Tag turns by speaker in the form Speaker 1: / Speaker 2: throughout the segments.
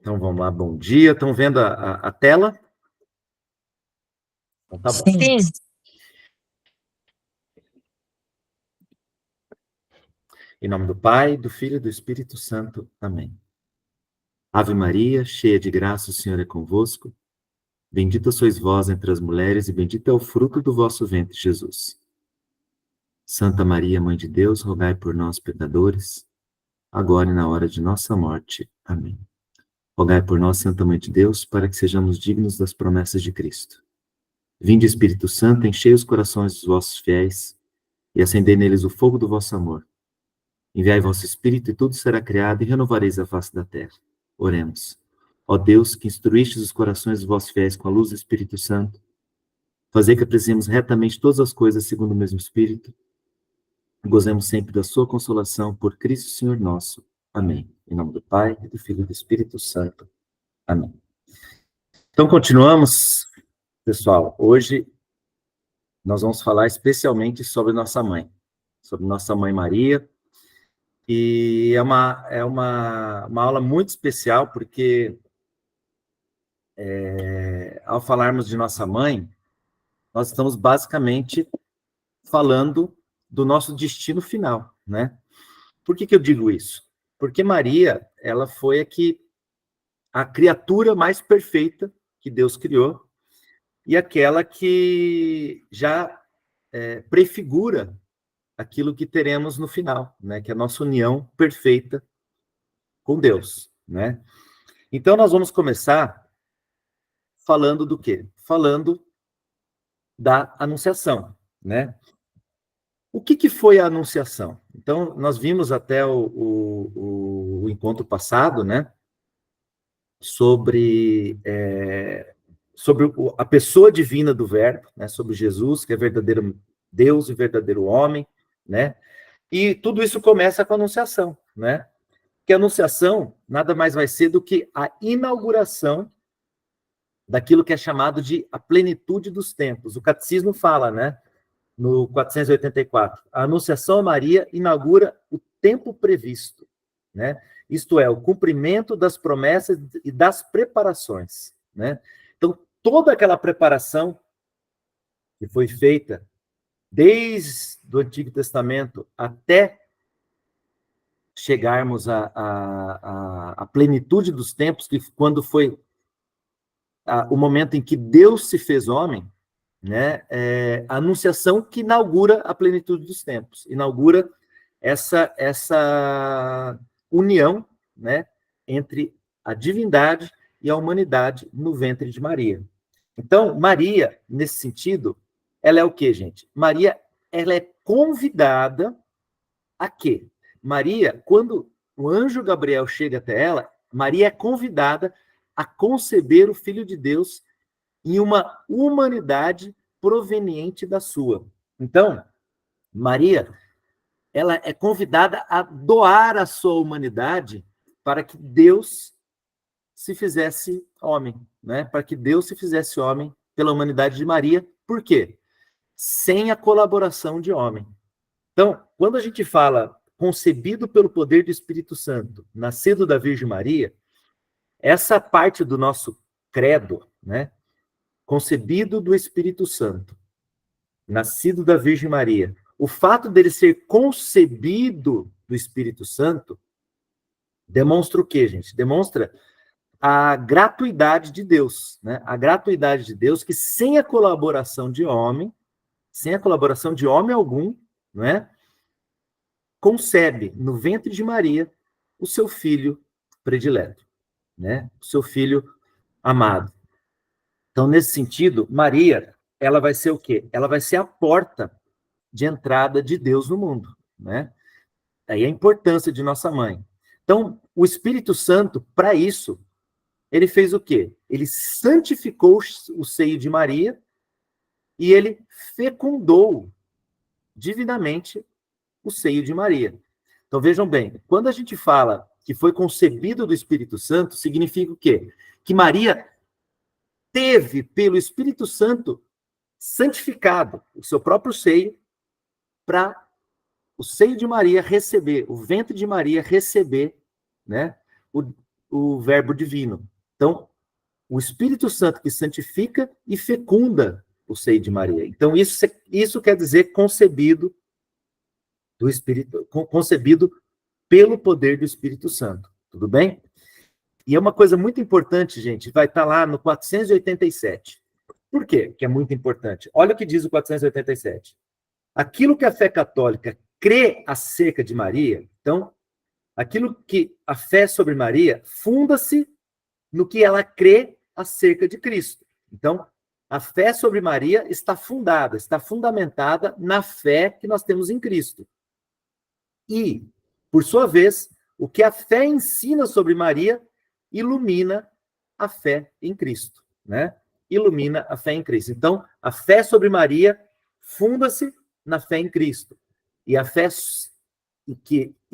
Speaker 1: Então vamos lá, bom dia. Estão vendo a tela? Então tá bom.
Speaker 2: Sim.
Speaker 1: Em nome do Pai, do Filho e do Espírito Santo. Amém. Ave Maria, cheia de graça, o Senhor é convosco. Bendita sois vós entre as mulheres e bendito é o fruto do vosso ventre, Jesus. Santa Maria, Mãe de Deus, rogai por nós, pecadores, agora e na hora de nossa morte. Amém. Rogai por nós, Santa Mãe de Deus, para que sejamos dignos das promessas de Cristo. Vinde, Espírito Santo, enchei os corações dos vossos fiéis e acendei neles o fogo do vosso amor. Enviai vosso Espírito e tudo será criado e renovareis a face da terra. Oremos. Ó Deus, que instruístes os corações dos vossos fiéis com a luz do Espírito Santo, fazei que apreciemos retamente todas as coisas segundo o mesmo Espírito, e gozemos sempre da sua consolação por Cristo Senhor nosso. Amém. Em nome do Pai, do Filho e do Espírito Santo. Amém. Então, continuamos, pessoal. Hoje nós vamos falar especialmente sobre nossa mãe Maria. E é uma aula muito especial, porque ao falarmos de nossa mãe, nós estamos basicamente falando do nosso destino final, né? Por que eu digo isso? Porque Maria, ela foi a criatura mais perfeita que Deus criou, e aquela que já prefigura aquilo que teremos no final, né? Que é a nossa união perfeita com Deus, né? Então, nós vamos começar falando do quê? Falando da Anunciação, né? O que foi a Anunciação? Então, nós vimos até o encontro passado, né? Sobre a pessoa divina do Verbo, né? Sobre Jesus, que é verdadeiro Deus e verdadeiro homem, né? E tudo isso começa com a Anunciação, né? Que a Anunciação nada mais vai ser do que a inauguração daquilo que é chamado de a plenitude dos tempos. O Catecismo fala, né, no 484, a Anunciação a Maria inaugura o tempo previsto, né? Isto é, o cumprimento das promessas e das preparações, né? Então, toda aquela preparação que foi feita desde o Antigo Testamento até chegarmos à plenitude dos tempos, que quando foi o momento em que Deus se fez homem, né? A Anunciação que inaugura a plenitude dos tempos, inaugura essa união, né, entre a divindade e a humanidade no ventre de Maria. Então, Maria, nesse sentido, ela é o quê, gente? Maria, ela é convidada a quê? Maria, quando o anjo Gabriel chega até ela, Maria é convidada a conceber o Filho de Deus em uma humanidade proveniente da sua. Então, Maria, ela é convidada a doar a sua humanidade para que Deus se fizesse homem, né? Para que Deus se fizesse homem pela humanidade de Maria. Por quê? Sem a colaboração de homem. Então, quando a gente fala concebido pelo poder do Espírito Santo, nascido da Virgem Maria, essa parte do nosso credo, né? Concebido do Espírito Santo, nascido da Virgem Maria. O fato dele ser concebido do Espírito Santo demonstra o quê, gente? Demonstra a gratuidade de Deus, né? A gratuidade de Deus que sem a colaboração de homem algum, não é? Concebe no ventre de Maria o seu filho predileto, né? O seu filho amado. Então, nesse sentido, Maria, ela vai ser o quê? Ela vai ser a porta de entrada de Deus no mundo, né? Aí a importância de nossa mãe. Então, o Espírito Santo, para isso, ele fez o quê? Ele santificou o seio de Maria e ele fecundou divinamente o seio de Maria. Então, vejam bem, quando a gente fala que foi concebido do Espírito Santo, significa o quê? Que Maria teve, pelo Espírito Santo, santificado o seu próprio seio para o seio de Maria receber, o ventre de Maria receber, né, o Verbo divino. Então, o Espírito Santo que santifica e fecunda o seio de Maria. Então, isso quer dizer concebido do Espírito, concebido pelo poder do Espírito Santo. Tudo bem? E é uma coisa muito importante, gente, vai estar lá no 487. Por quê que é muito importante? Olha o que diz o 487. Aquilo que a fé católica crê acerca de Maria, então, aquilo que a fé sobre Maria funda-se no que ela crê acerca de Cristo. Então, a fé sobre Maria está fundamentada na fé que nós temos em Cristo. E, por sua vez, o que a fé ensina sobre Maria ilumina a fé em Cristo, né? Ilumina a fé em Cristo. Então, a fé sobre Maria funda-se na fé em Cristo. E a fé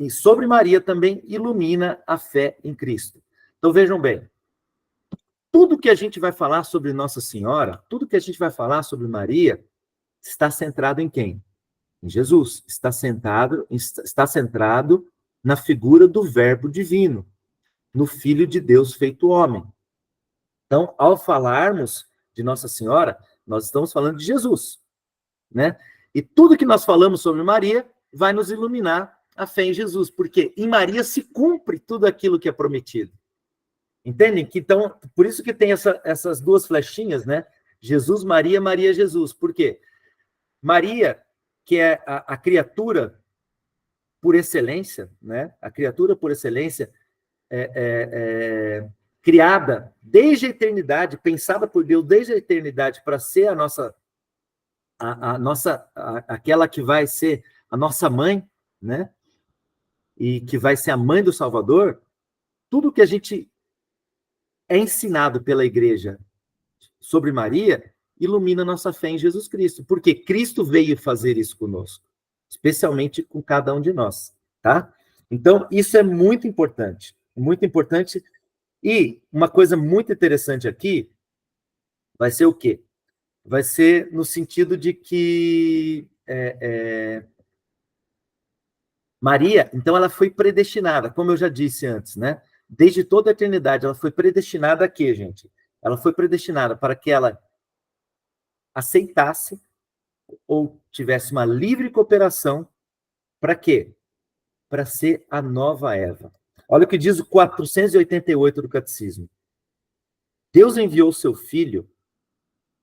Speaker 1: sobre Maria também ilumina a fé em Cristo. Então, vejam bem, tudo que a gente vai falar sobre Nossa Senhora, tudo que a gente vai falar sobre Maria, está centrado em quem? Em Jesus. Está centrado na figura do Verbo divino, no Filho de Deus feito homem. Então, ao falarmos de Nossa Senhora, nós estamos falando de Jesus, né? E tudo que nós falamos sobre Maria vai nos iluminar a fé em Jesus, porque em Maria se cumpre tudo aquilo que é prometido. Entendem? Então, por isso que tem essas duas flechinhas, né? Jesus, Maria, Maria, Jesus. Por quê? Maria, que é a criatura por excelência, né? A criatura por excelência, criada desde a eternidade, pensada por Deus desde a eternidade para ser aquela que vai ser a nossa mãe, né? E que vai ser a mãe do Salvador. Tudo que a gente é ensinado pela igreja sobre Maria ilumina nossa fé em Jesus Cristo, porque Cristo veio fazer isso conosco, especialmente com cada um de nós, tá? Então, isso é muito importante, muito importante. E uma coisa muito interessante aqui vai ser o quê? Vai ser no sentido de que Maria, então, ela foi predestinada, como eu já disse antes, né? Desde toda a eternidade, ela foi predestinada a quê, gente? Ela foi predestinada para que ela aceitasse ou tivesse uma livre cooperação. Para quê? Para ser a nova Eva. Olha o que diz o 488 do Catecismo. Deus enviou seu filho,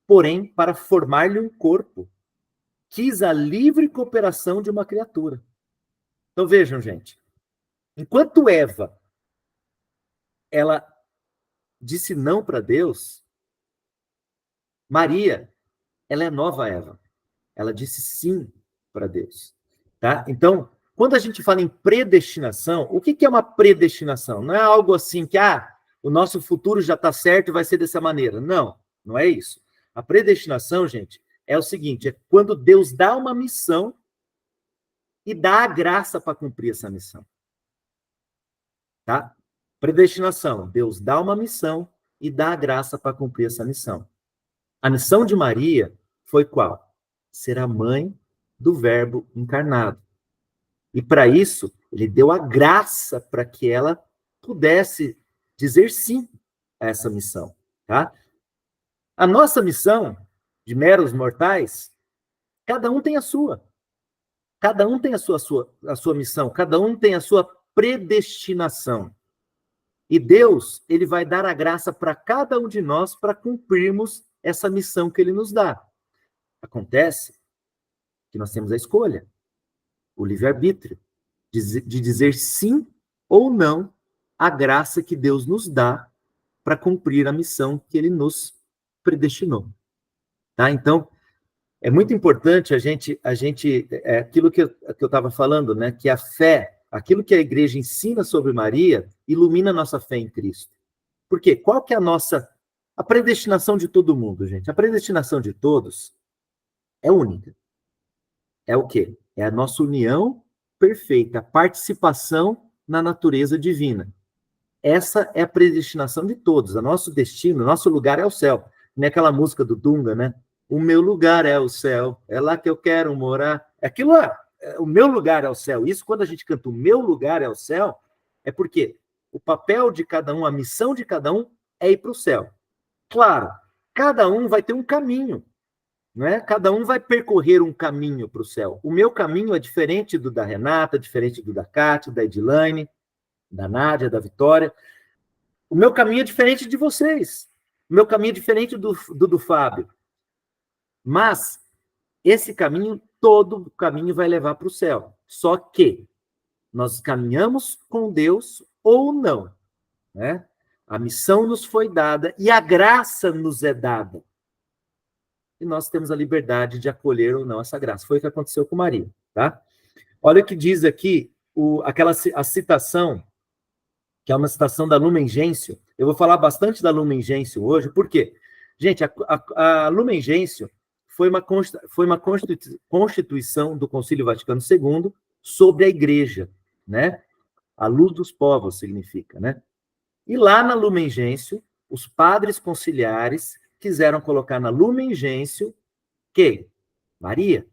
Speaker 1: porém, para formar-lhe um corpo. Quis a livre cooperação de uma criatura. Então vejam, gente. Enquanto Eva, ela disse não para Deus, Maria, ela é nova Eva. Ela disse sim para Deus. Tá? Então, quando a gente fala em predestinação, o que é uma predestinação? Não é algo assim que, o nosso futuro já está certo e vai ser dessa maneira. Não, não é isso. A predestinação, gente, é o seguinte, é quando Deus dá uma missão e dá a graça para cumprir essa missão. Tá? Predestinação, Deus dá uma missão e dá a graça para cumprir essa missão. A missão de Maria foi qual? Ser a mãe do Verbo encarnado. E para isso, ele deu a graça para que ela pudesse dizer sim a essa missão, tá? A nossa missão, de meros mortais, cada um tem a sua. Cada um tem a sua missão, cada um tem a sua predestinação. E Deus, ele vai dar a graça para cada um de nós para cumprirmos essa missão que ele nos dá. Acontece que nós temos a escolha, o livre-arbítrio, de dizer sim ou não à graça que Deus nos dá para cumprir a missão que ele nos predestinou. Tá? Então, é muito importante aquilo que eu estava falando, né? Que a fé, aquilo que a igreja ensina sobre Maria, ilumina a nossa fé em Cristo. Por quê? Qual que é a predestinação de todo mundo, gente? A predestinação de todos é única. É o quê? É a nossa união perfeita, a participação na natureza divina. Essa é a predestinação de todos. O nosso destino, o nosso lugar é o céu. Nem aquela música do Dunga, né? O meu lugar é o céu, é lá que eu quero morar. Aquilo lá, o meu lugar é o céu. Isso, quando a gente canta o meu lugar é o céu, é porque O papel de cada um, a missão de cada um é ir para o céu. Claro, cada um vai ter um caminho, não é? Cada um vai percorrer um caminho para o céu. O meu caminho é diferente do da Renata, diferente do da Cátia, da Edilane, da Nádia, da Vitória. O meu caminho é diferente de vocês. O meu caminho é diferente do Fábio. Mas esse caminho, todo caminho vai levar para o céu. Só que nós caminhamos com Deus ou não, né? A missão nos foi dada e a graça nos é dada. E nós temos a liberdade de acolher ou não essa graça. Foi o que aconteceu com Maria, tá? Olha o que diz aqui a citação, que é uma citação da Lumen Gentium. Eu vou falar bastante da Lumen Gentium hoje, por quê? Gente, a Lumen Gentium foi uma constituição do Concílio Vaticano II sobre a Igreja, né? A luz dos povos significa, né? E lá na Lumen Gentium, os padres conciliares quiseram colocar na Lumen Gentium quem? Maria,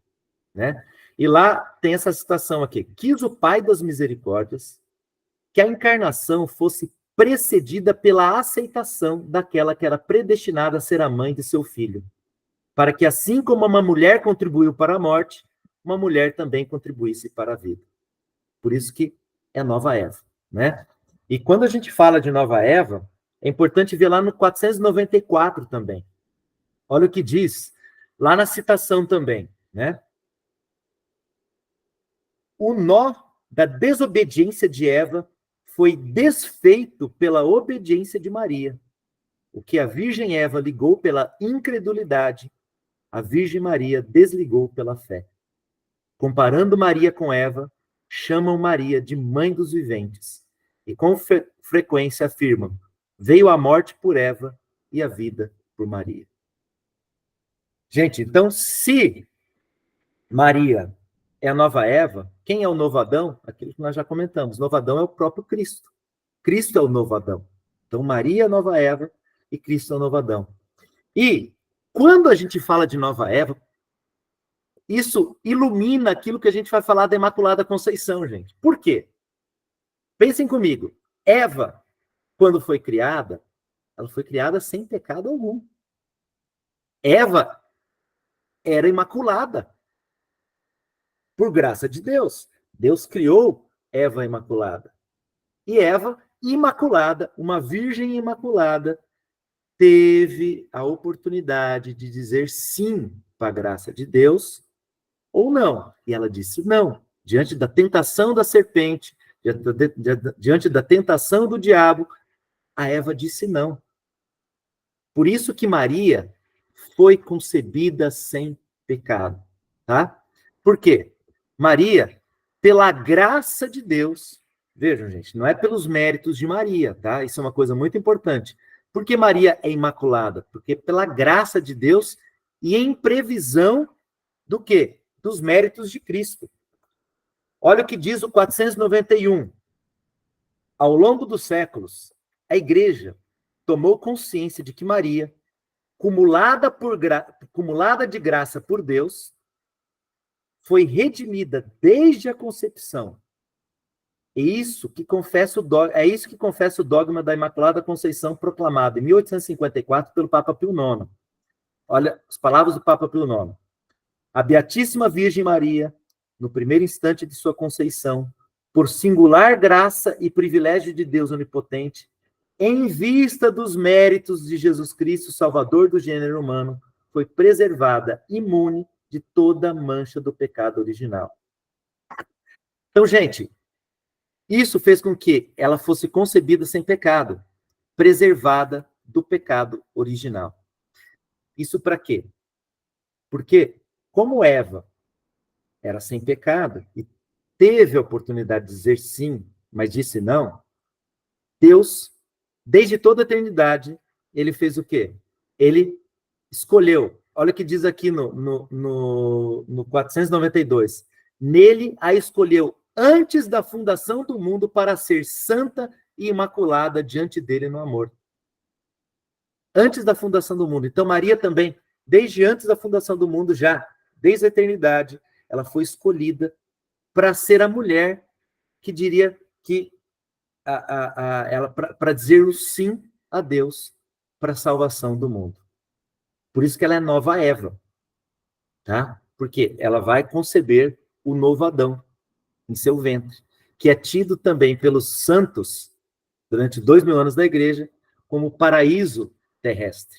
Speaker 1: né? E lá tem essa citação aqui: quis o Pai das Misericórdias que a encarnação fosse precedida pela aceitação daquela que era predestinada a ser a mãe de seu filho, para que assim como uma mulher contribuiu para a morte, uma mulher também contribuísse para a vida. Por isso que é nova Eva, né? E quando a gente fala de nova Eva, é importante ver lá no 494 também. Olha o que diz lá na citação também, né? O nó da desobediência de Eva foi desfeito pela obediência de Maria. O que a Virgem Eva ligou pela incredulidade, a Virgem Maria desligou pela fé. Comparando Maria com Eva, chamam Maria de mãe dos viventes e com frequência afirmam: veio a morte por Eva e a vida por Maria. Gente, então, se Maria é a nova Eva, quem é o novo Adão? Aquilo que nós já comentamos. O novo Adão é o próprio Cristo. Cristo é o novo Adão. Então, Maria é a nova Eva e Cristo é o novo Adão. E quando a gente fala de nova Eva, isso ilumina aquilo que a gente vai falar da Imaculada Conceição, gente. Por quê? Pensem comigo. Eva, quando foi criada, ela foi criada sem pecado algum. Eva era imaculada. Por graça de Deus. Deus criou Eva imaculada. E Eva, imaculada, uma virgem imaculada, teve a oportunidade de dizer sim para a graça de Deus ou não. E ela disse não. Diante da tentação da serpente, diante da tentação do diabo, a Eva disse não. Por isso que Maria foi concebida sem pecado, tá? Por quê? Maria, pela graça de Deus, vejam, gente, não é pelos méritos de Maria, tá? Isso é uma coisa muito importante. Por que Maria é imaculada? Porque pela graça de Deus e em previsão do quê? Dos méritos de Cristo. Olha o que diz o 491. Ao longo dos séculos, a Igreja tomou consciência de que Maria, cumulada de graça por Deus, foi redimida desde a concepção. É isso que confessa o dogma da Imaculada Conceição proclamado em 1854 pelo Papa Pio IX. Olha as palavras do Papa Pio IX. A Beatíssima Virgem Maria, no primeiro instante de sua conceição, por singular graça e privilégio de Deus Onipotente, em vista dos méritos de Jesus Cristo, Salvador do gênero humano, foi preservada imune de toda mancha do pecado original. Então, gente, isso fez com que ela fosse concebida sem pecado, preservada do pecado original. Isso para quê? Porque, como Eva era sem pecado e teve a oportunidade de dizer sim, mas disse não, Deus, desde toda a eternidade, ele fez o quê? Ele escolheu. Olha o que diz aqui no 492. Nele a escolheu antes da fundação do mundo para ser santa e imaculada diante dele no amor. Antes da fundação do mundo. Então, Maria também, desde antes da fundação do mundo, já, desde a eternidade, ela foi escolhida para ser a mulher que diria que ela para dizer o sim a Deus para a salvação do mundo. Por isso que ela é nova Eva, tá? Porque ela vai conceber o novo Adão em seu ventre, que é tido também pelos santos, durante 2000 anos da igreja, como paraíso terrestre.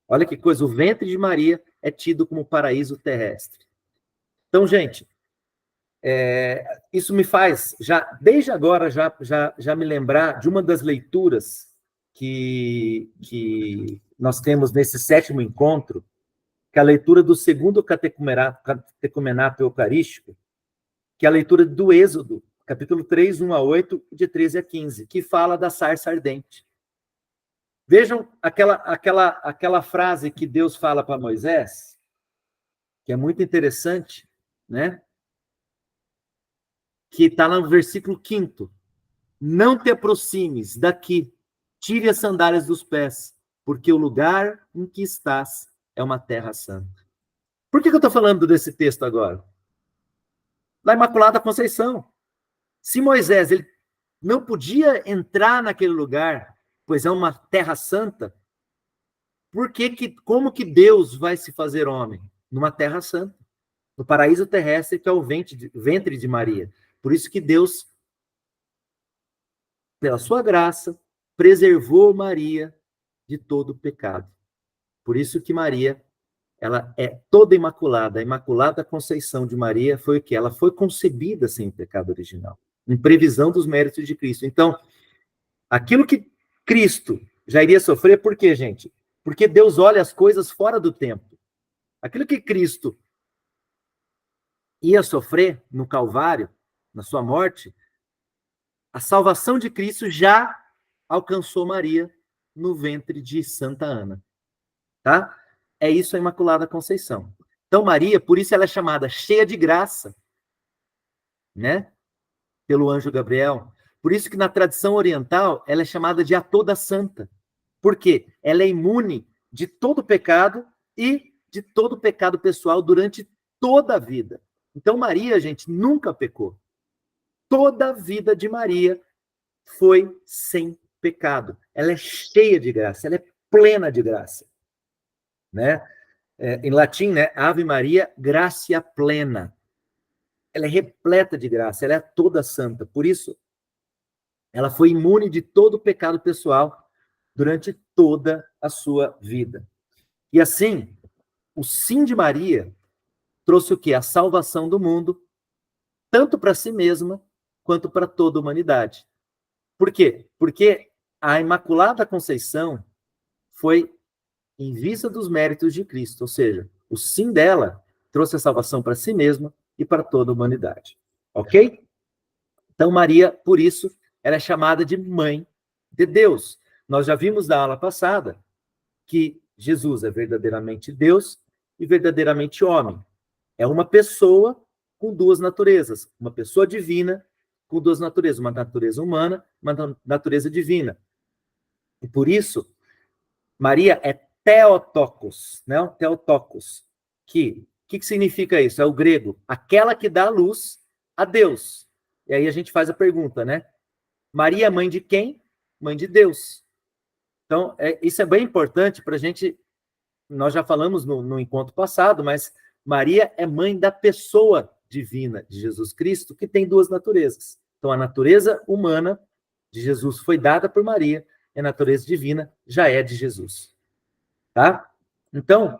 Speaker 1: Olha que coisa, o ventre de Maria é tido como paraíso terrestre. Então, gente, isso me faz, desde agora, já me lembrar de uma das leituras que nós temos nesse 7º encontro, que é a leitura do 2º catecumenato eucarístico, que é a leitura do Êxodo, capítulo 3, 1 a 8, de 13 a 15, que fala da sarça ardente. Vejam aquela frase que Deus fala para Moisés, que é muito interessante, né? Que está no versículo 5º. Não te aproximes daqui, tire as sandálias dos pés, porque o lugar em que estás é uma terra santa. Por que eu estou falando desse texto agora? Da Imaculada Conceição. Se Moisés ele não podia entrar naquele lugar, pois é uma terra santa, como que Deus vai se fazer homem? Numa terra santa, no paraíso terrestre, que é o ventre de Maria. Por isso que Deus, pela sua graça, preservou Maria de todo pecado. Por isso que Maria, ela é toda imaculada. A Imaculada Conceição de Maria foi o quê? Ela foi concebida sem o pecado original, em previsão dos méritos de Cristo. Então, aquilo que Cristo já iria sofrer, por quê, gente? Porque Deus olha as coisas fora do tempo. Aquilo que Cristo ia sofrer no Calvário, na sua morte, a salvação de Cristo já alcançou Maria no ventre de Santa Ana. Tá? É isso a Imaculada Conceição. Então, Maria, por isso ela é chamada cheia de graça, né? Pelo anjo Gabriel. Por isso que na tradição oriental ela é chamada de a toda santa. Por quê? Ela é imune de todo pecado e de todo pecado pessoal durante toda a vida. Então, Maria, gente, nunca pecou. Toda a vida de Maria foi sem pecado. Ela é cheia de graça, ela é plena de graça. Né? Em latim, né? Ave Maria, gratia plena. Ela é repleta de graça, ela é toda santa. Por isso, ela foi imune de todo pecado pessoal durante toda a sua vida. E assim, o sim de Maria trouxe o quê? A salvação do mundo, tanto para si mesma, quanto para toda a humanidade. Por quê? Porque a Imaculada Conceição foi em vista dos méritos de Cristo, ou seja, o sim dela trouxe a salvação para si mesma e para toda a humanidade. Ok? Então, Maria, por isso, ela é chamada de Mãe de Deus. Nós já vimos na aula passada que Jesus é verdadeiramente Deus e verdadeiramente homem. É uma pessoa com duas naturezas, uma pessoa divina com duas naturezas, uma natureza humana, uma natureza divina. E por isso, Maria é Theotokos, né? Theotokos, que significa isso? É o grego, aquela que dá luz a Deus. E aí a gente faz a pergunta, né? Maria é mãe de quem? Mãe de Deus. Então, isso é bem importante para a gente. Nós já falamos no encontro passado, mas Maria é mãe da pessoa divina de Jesus Cristo, que tem duas naturezas. Então, a natureza humana de Jesus foi dada por Maria, e a natureza divina já é de Jesus. Tá? Então,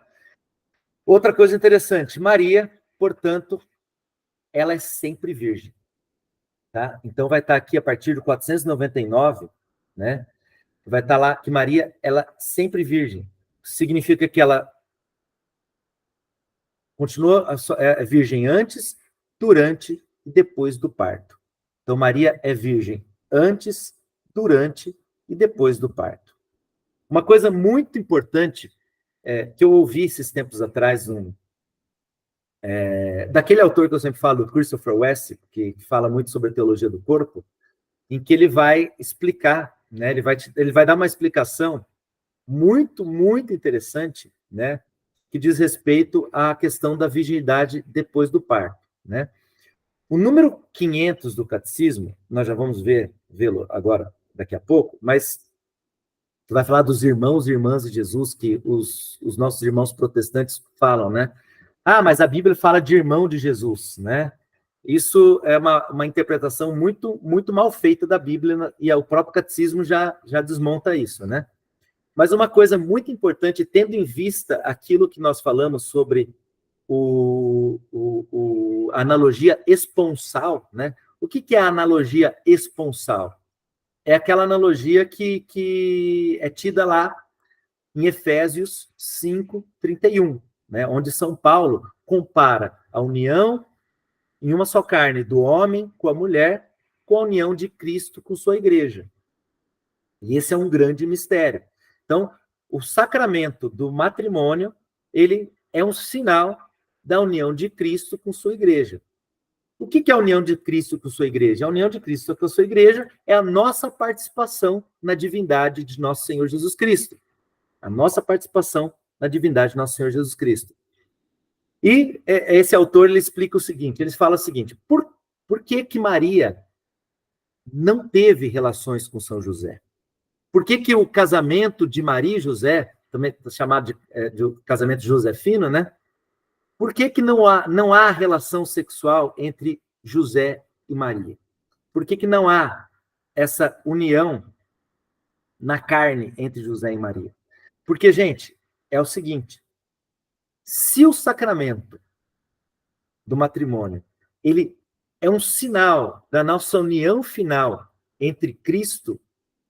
Speaker 1: outra coisa interessante, Maria, portanto, ela é sempre virgem. Tá? Então, vai estar aqui a partir do 499, né? Vai estar lá que Maria, ela sempre virgem. Significa que ela continua virgem antes, durante e depois do parto. Então, Maria é virgem antes, durante e depois do parto. Uma coisa muito importante que eu ouvi esses tempos atrás, daquele autor que eu sempre falo, Christopher West, que fala muito sobre a teologia do corpo, em que ele vai explicar, né, ele vai dar uma explicação muito, muito interessante, né, que diz respeito à questão da virgindade depois do parto, né? O número 500 do catecismo, nós já vamos vê-lo agora, daqui a pouco, mas tu vai falar dos irmãos e irmãs de Jesus, que os nossos irmãos protestantes falam, né? Ah, mas a Bíblia fala de irmão de Jesus, né? Isso é uma interpretação muito, muito mal feita da Bíblia, e o próprio catecismo já desmonta isso, né? Mas uma coisa muito importante, tendo em vista aquilo que nós falamos sobre a analogia esponsal, né? O que é a analogia esponsal? É aquela analogia que é tida lá em Efésios 5:31, né? Onde São Paulo compara a união em uma só carne do homem com a mulher, com a união de Cristo com sua igreja. E esse é um grande mistério. Então, o sacramento do matrimônio, ele é um sinal da união de Cristo com sua igreja. O que é a união de Cristo com sua igreja? A união de Cristo com sua igreja é a nossa participação na divindade de nosso Senhor Jesus Cristo. A nossa participação na divindade de nosso Senhor Jesus Cristo. E esse autor, ele explica o seguinte, ele fala o seguinte, por que Maria não teve relações com São José? Por que o casamento de Maria e José, também chamado de casamento josefino, né? Por que não há relação sexual entre José e Maria? Por que não há essa união na carne entre José e Maria? Porque, gente, é o seguinte, se o sacramento do matrimônio, ele é um sinal da nossa união final entre Cristo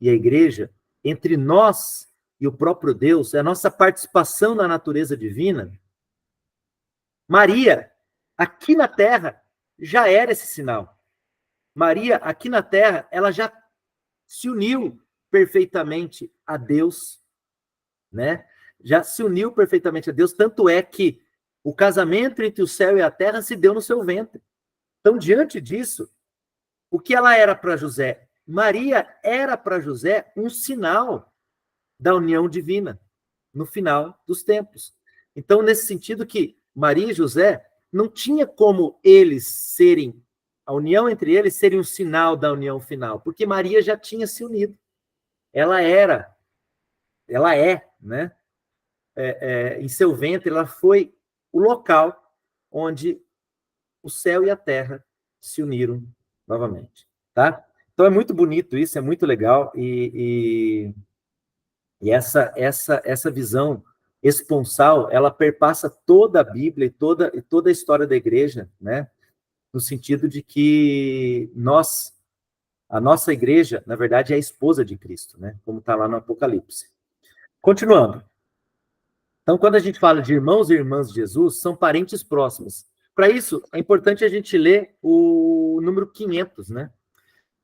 Speaker 1: e a igreja, entre nós e o próprio Deus, é a nossa participação na natureza divina, Maria, aqui na Terra, já era esse sinal. Maria, aqui na Terra, ela já se uniu perfeitamente a Deus, né? Já se uniu perfeitamente a Deus, tanto é que o casamento entre o céu e a terra se deu no seu ventre. Então, diante disso, o que ela era para José? Maria era para José um sinal da união divina no final dos tempos. Então, nesse sentido que Maria e José não tinha como eles serem, a união entre eles seria um sinal da união final, porque Maria já tinha se unido. Ela é, né? Em seu ventre, ela foi o local onde o céu e a terra se uniram novamente, tá? Então é muito bonito isso, é muito legal, e essa visão esponsal, ela perpassa toda a Bíblia e toda a história da igreja, né? No sentido de que a nossa igreja, na verdade, é a esposa de Cristo, né? Como está lá no Apocalipse. Continuando. Então, quando a gente fala de irmãos e irmãs de Jesus, são parentes próximos. Para isso, é importante a gente ler o número 500, né?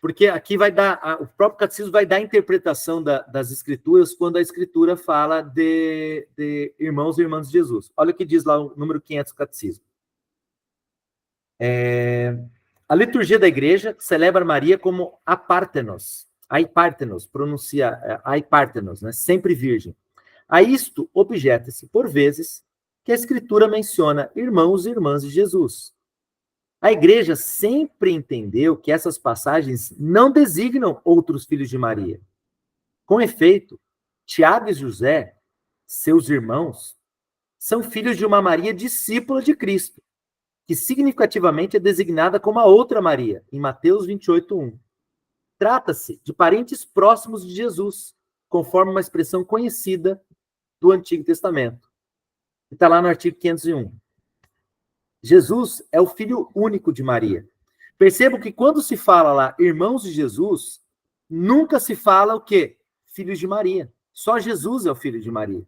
Speaker 1: Porque aqui vai dar, o próprio catecismo vai dar a interpretação das escrituras quando a escritura fala de irmãos e irmãs de Jesus. Olha o que diz lá o número 500 do catecismo. A liturgia da igreja celebra Maria como Aipártenos, pronuncia Aipártenos, né? Sempre virgem. A isto objeta-se, por vezes, que a Escritura menciona irmãos e irmãs de Jesus. A Igreja sempre entendeu que essas passagens não designam outros filhos de Maria. Com efeito, Tiago e José, seus irmãos, são filhos de uma Maria discípula de Cristo, que significativamente é designada como a outra Maria, em Mateus 28:1. Trata-se de parentes próximos de Jesus, conforme uma expressão conhecida do Antigo Testamento. Está lá no artigo 501. Jesus é o filho único de Maria. Percebam que quando se fala lá irmãos de Jesus, nunca se fala o quê? Filhos de Maria. Só Jesus é o filho de Maria,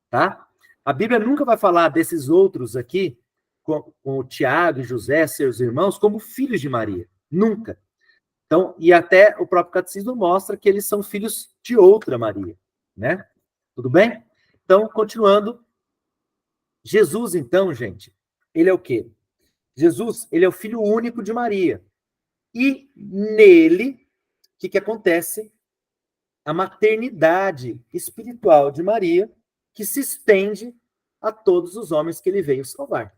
Speaker 1: tá? A Bíblia nunca vai falar desses outros aqui, com o Tiago e José, seus irmãos, como filhos de Maria. Nunca. Então, e até o próprio catecismo mostra que eles são filhos de outra Maria, né? Tudo bem? Então, continuando, Jesus, então, gente, ele é o quê? Jesus, ele é o filho único de Maria. E nele, o que acontece? A maternidade espiritual de Maria, que se estende a todos os homens que ele veio salvar.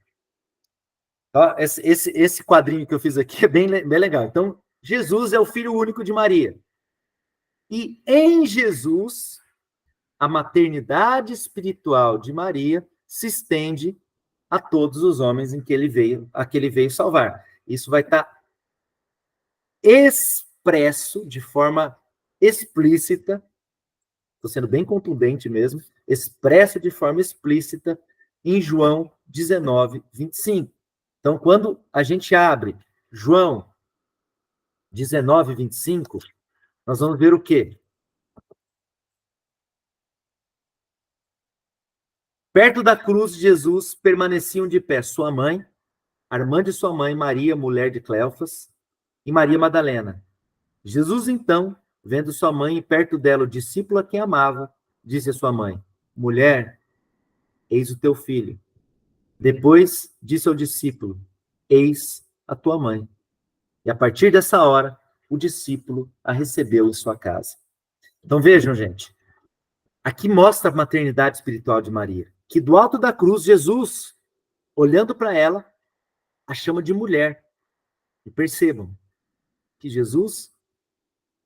Speaker 1: Ó, esse quadrinho que eu fiz aqui é bem legal. Então, Jesus é o Filho único de Maria. E em Jesus, a maternidade espiritual de Maria se estende a todos os homens a que ele veio salvar. Isso vai estar expresso de forma explícita, estou sendo bem contundente mesmo, expresso de forma explícita em João 19, 25. Então, quando a gente abre João 19, 25, nós vamos ver o quê? Perto da cruz de Jesus permaneciam de pé sua mãe, a irmã de sua mãe, Maria, mulher de Cleofas, e Maria Madalena. Jesus, então, vendo sua mãe e perto dela o discípulo a quem amava, disse a sua mãe: Mulher, eis o teu filho. Depois disse ao discípulo: Eis a tua mãe. E a partir dessa hora, o discípulo a recebeu em sua casa. Então vejam, gente, aqui mostra a maternidade espiritual de Maria, que do alto da cruz, Jesus, olhando para ela, a chama de mulher. E percebam que Jesus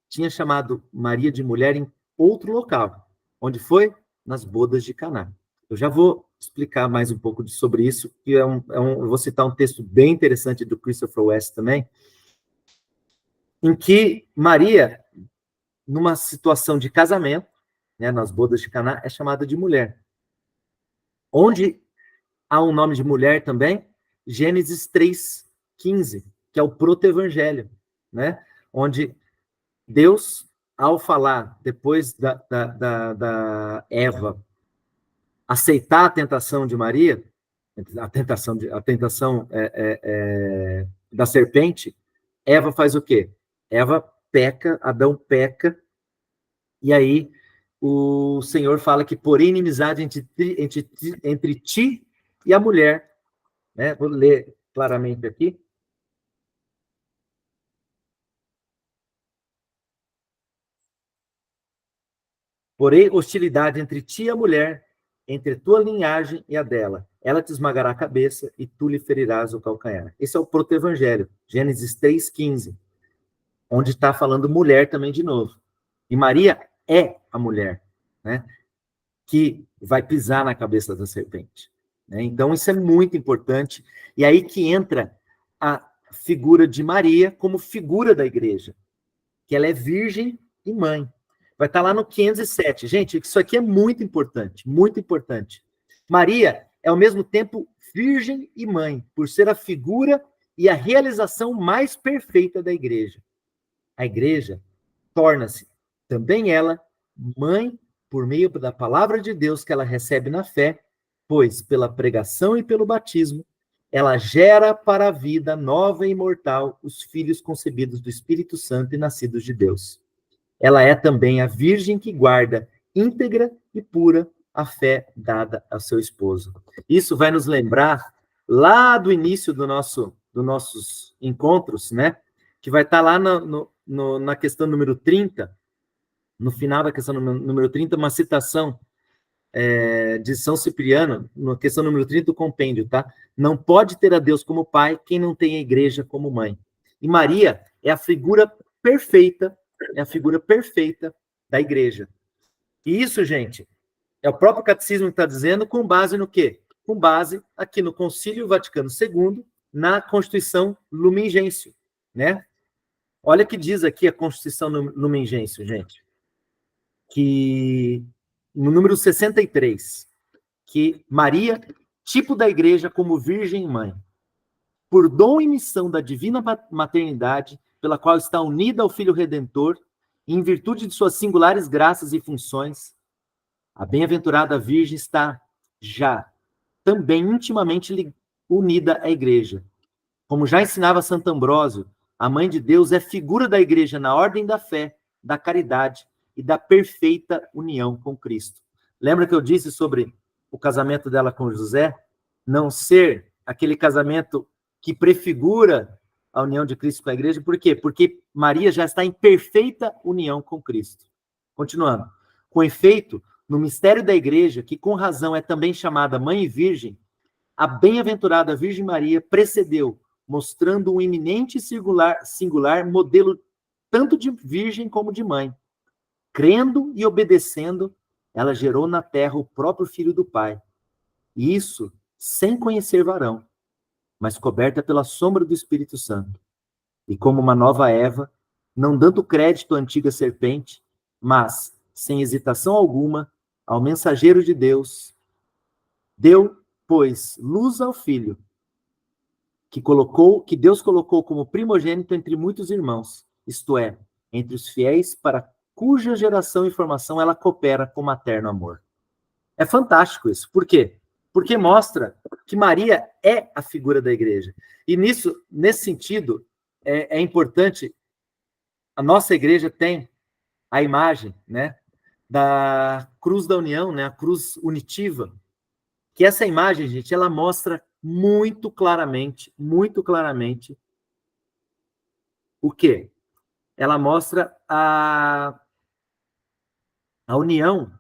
Speaker 1: tinha chamado Maria de mulher em outro local. Onde foi? Nas bodas de Caná. Eu já vou explicar mais um pouco sobre isso, que eu vou citar um texto bem interessante do Christopher West também, em que Maria, numa situação de casamento, né, nas bodas de Caná, é chamada de mulher. Onde há um nome de mulher também? Gênesis 3:15, que é o proto-evangelho, né? Onde Deus, ao falar, depois da Eva aceitar a tentação de Maria, a tentação da serpente, Eva faz o quê? Eva peca, Adão peca, e aí o Senhor fala que porém inimizade entre ti e a mulher, né? Vou ler claramente aqui. Porém, hostilidade entre ti e a mulher, entre tua linhagem e a dela. Ela te esmagará a cabeça e tu lhe ferirás o calcanhar. Esse é o proto-evangelho, Gênesis 3:15, onde está falando mulher também de novo. E Maria é a mulher, né, que vai pisar na cabeça da serpente. Né? Então, isso é muito importante. E aí que entra a figura de Maria como figura da igreja, que ela é virgem e mãe. Vai estar lá no 507. Gente, isso aqui é muito importante, muito importante. Maria é, ao mesmo tempo, virgem e mãe, por ser a figura e a realização mais perfeita da igreja. A igreja torna-se, também ela, mãe por meio da palavra de Deus que ela recebe na fé, pois, pela pregação e pelo batismo, ela gera para a vida nova e imortal os filhos concebidos do Espírito Santo e nascidos de Deus. Ela é também a virgem que guarda íntegra e pura a fé dada ao seu esposo. Isso vai nos lembrar lá do início dos nossos encontros, né? Que vai estar lá na questão número 30, no final da questão número 30, uma citação de São Cipriano, na questão número 30 do compêndio, tá? Não pode ter a Deus como pai quem não tem a igreja como mãe. E Maria é a figura perfeita da igreja. E isso, gente, é o próprio catecismo que está dizendo, com base no quê? Com base aqui no Concílio Vaticano II, na Constituição Lumen Gentium, né? Olha o que diz aqui a Constituição Lumen Gentium, gente. Que no número 63, que Maria, tipo da igreja como virgem mãe, por dom e missão da divina maternidade, pela qual está unida ao Filho Redentor, e em virtude de suas singulares graças e funções, a bem-aventurada Virgem está já também intimamente unida à Igreja. Como já ensinava Santo Ambrósio, a Mãe de Deus é figura da Igreja na ordem da fé, da caridade e da perfeita união com Cristo. Lembra que eu disse sobre o casamento dela com José? Não ser aquele casamento que prefigura a união de Cristo com a igreja. Por quê? Porque Maria já está em perfeita união com Cristo. Continuando. Com efeito, no mistério da igreja, que com razão é também chamada Mãe e Virgem, a bem-aventurada Virgem Maria precedeu, mostrando um eminente e singular modelo tanto de virgem como de mãe. Crendo e obedecendo, ela gerou na terra o próprio Filho do Pai. E isso sem conhecer varão, mas coberta pela sombra do Espírito Santo. E como uma nova Eva, não dando crédito à antiga serpente, mas, sem hesitação alguma, ao mensageiro de Deus, deu, pois, luz ao Filho, que Deus colocou como primogênito entre muitos irmãos, isto é, entre os fiéis, para cuja geração e formação ela coopera com materno amor. É fantástico isso. Por quê? Porque mostra que Maria é a figura da igreja. E nesse sentido, é importante, a nossa igreja tem a imagem, né, da cruz da união, né, a cruz unitiva, que essa imagem, gente, ela mostra muito claramente o quê? Ela mostra a união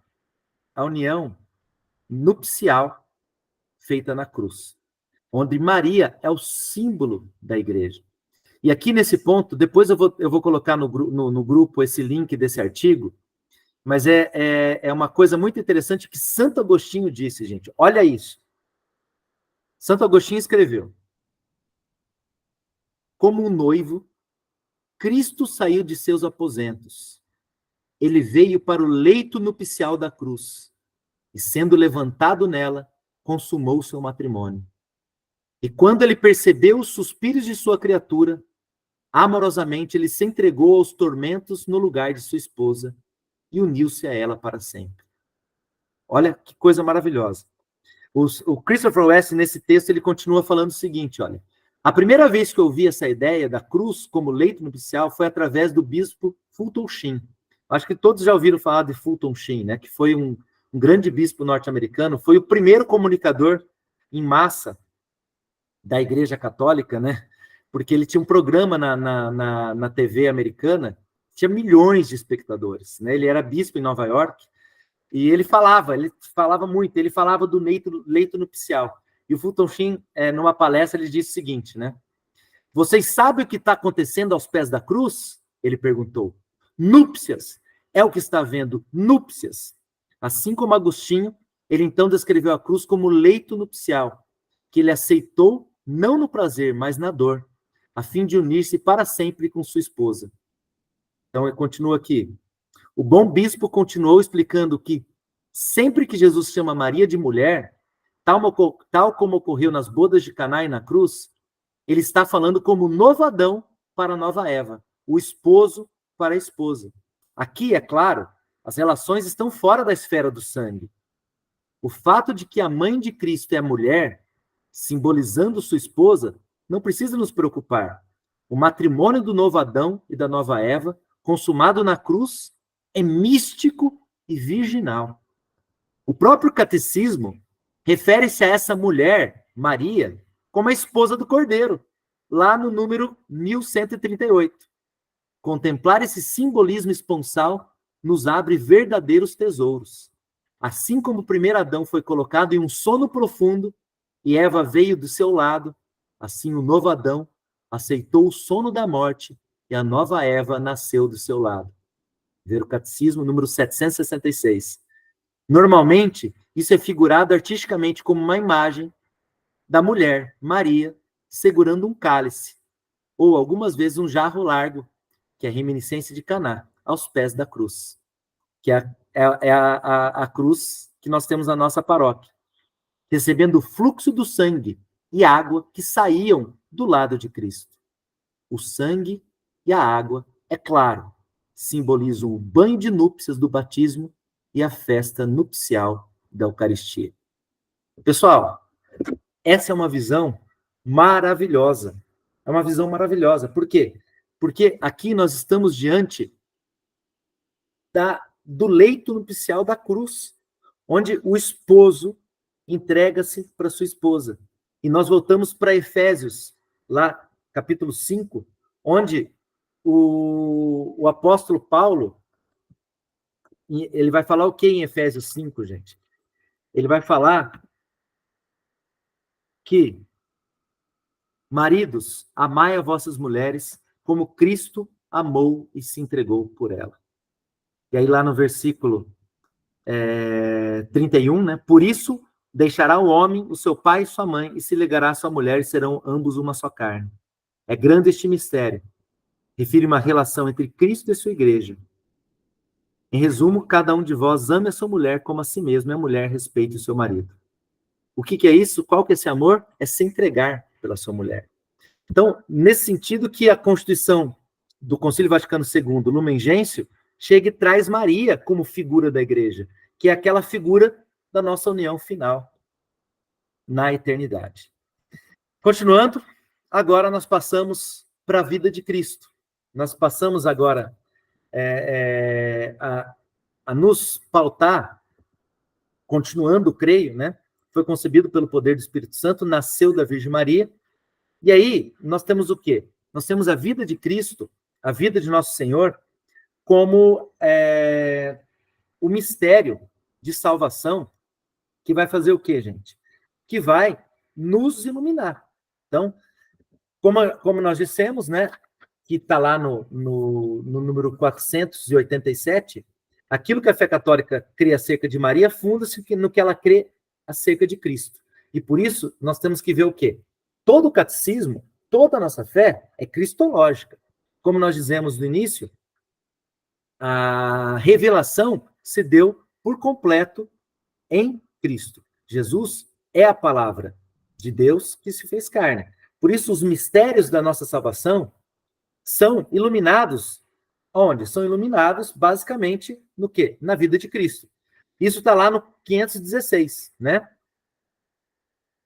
Speaker 1: nupcial feita na cruz, onde Maria é o símbolo da igreja. E aqui nesse ponto, depois eu vou colocar no grupo esse link desse artigo, mas é uma coisa muito interessante que Santo Agostinho disse, gente. Olha isso. Santo Agostinho escreveu: como um noivo, Cristo saiu de seus aposentos. Ele veio para o leito nupcial da cruz e, sendo levantado nela, consumou seu matrimônio. E quando ele percebeu os suspiros de sua criatura, amorosamente ele se entregou aos tormentos no lugar de sua esposa e uniu-se a ela para sempre. Olha que coisa maravilhosa. O Christopher West, nesse texto, ele continua falando o seguinte, olha: a primeira vez que eu ouvi essa ideia da cruz como leito nupcial foi através do bispo Fulton Sheen. Acho que todos já ouviram falar de Fulton Sheen, né? Que foi um grande bispo norte-americano, foi o primeiro comunicador em massa da Igreja Católica, né? Porque ele tinha um programa na TV americana, tinha milhões de espectadores, né? Ele era bispo em Nova York, e ele falava muito, ele falava do leito nupcial. E o Fulton Sheen, numa palestra, ele disse o seguinte, né? Vocês sabem o que está acontecendo aos pés da cruz? Ele perguntou. Núpcias. É o que está vendo, núpcias. Assim como Agostinho, ele então descreveu a cruz como leito nupcial, que ele aceitou não no prazer, mas na dor, a fim de unir-se para sempre com sua esposa. Então, eu continuo aqui. O bom bispo continuou explicando que sempre que Jesus chama Maria de mulher, tal como ocorreu nas bodas de Caná e na cruz, ele está falando como novo Adão para a nova Eva, o esposo para a esposa. Aqui, é claro, as relações estão fora da esfera do sangue. O fato de que a mãe de Cristo é a mulher, simbolizando sua esposa, não precisa nos preocupar. O matrimônio do novo Adão e da nova Eva, consumado na cruz, é místico e virginal. O próprio catecismo refere-se a essa mulher, Maria, como a esposa do Cordeiro, lá no número 1138. Contemplar esse simbolismo esponsal nos abre verdadeiros tesouros. Assim como o primeiro Adão foi colocado em um sono profundo e Eva veio do seu lado, assim o novo Adão aceitou o sono da morte e a nova Eva nasceu do seu lado. Ver o Catecismo, número 766. Normalmente, isso é figurado artisticamente como uma imagem da mulher, Maria, segurando um cálice, ou algumas vezes um jarro largo, que é a reminiscência de Caná, aos pés da cruz, que é a cruz que nós temos na nossa paróquia, recebendo o fluxo do sangue e água que saíam do lado de Cristo. O sangue e a água, é claro, simbolizam o banho de núpcias do batismo e a festa nupcial da Eucaristia. Pessoal, essa é uma visão maravilhosa. É uma visão maravilhosa. Por quê? Porque aqui nós estamos diante do leito nupcial da cruz, onde o esposo entrega-se para sua esposa. E nós voltamos para Efésios, lá, capítulo 5, onde o apóstolo Paulo, ele vai falar o que em Efésios 5, gente? Ele vai falar que, maridos, amai a vossas mulheres como Cristo amou e se entregou por ela. E aí lá no versículo 31, né? Por isso deixará o homem o seu pai e sua mãe e se ligará à sua mulher e serão ambos uma só carne. É grande este mistério. Refere uma relação entre Cristo e sua igreja. Em resumo, cada um de vós ame a sua mulher como a si mesmo e a mulher respeite o seu marido. O que é isso? Qual que é esse amor? É se entregar pela sua mulher. Então, nesse sentido que a Constituição do Concílio Vaticano II, Lumen Gentium, chega e traz Maria como figura da igreja, que é aquela figura da nossa união final na eternidade. Continuando, agora nós passamos para a vida de Cristo. Nós passamos agora a nos pautar, continuando, creio, né? Foi concebido pelo poder do Espírito Santo, nasceu da Virgem Maria. E aí, nós temos o quê? Nós temos a vida de Cristo, a vida de nosso Senhor, como o mistério de salvação que vai fazer o quê, gente? Que vai nos iluminar. Então, como nós dissemos, né, que está lá no número 487, aquilo que a fé católica crê acerca de Maria funda-se no que ela crê acerca de Cristo. E por isso, nós temos que ver o quê? Todo o catecismo, toda a nossa fé é cristológica. Como nós dizemos no início, a revelação se deu por completo em Cristo. Jesus é a palavra de Deus que se fez carne. Por isso, os mistérios da nossa salvação são iluminados. Onde? São iluminados, basicamente, no quê? Na vida de Cristo. Isso está lá no 516, né?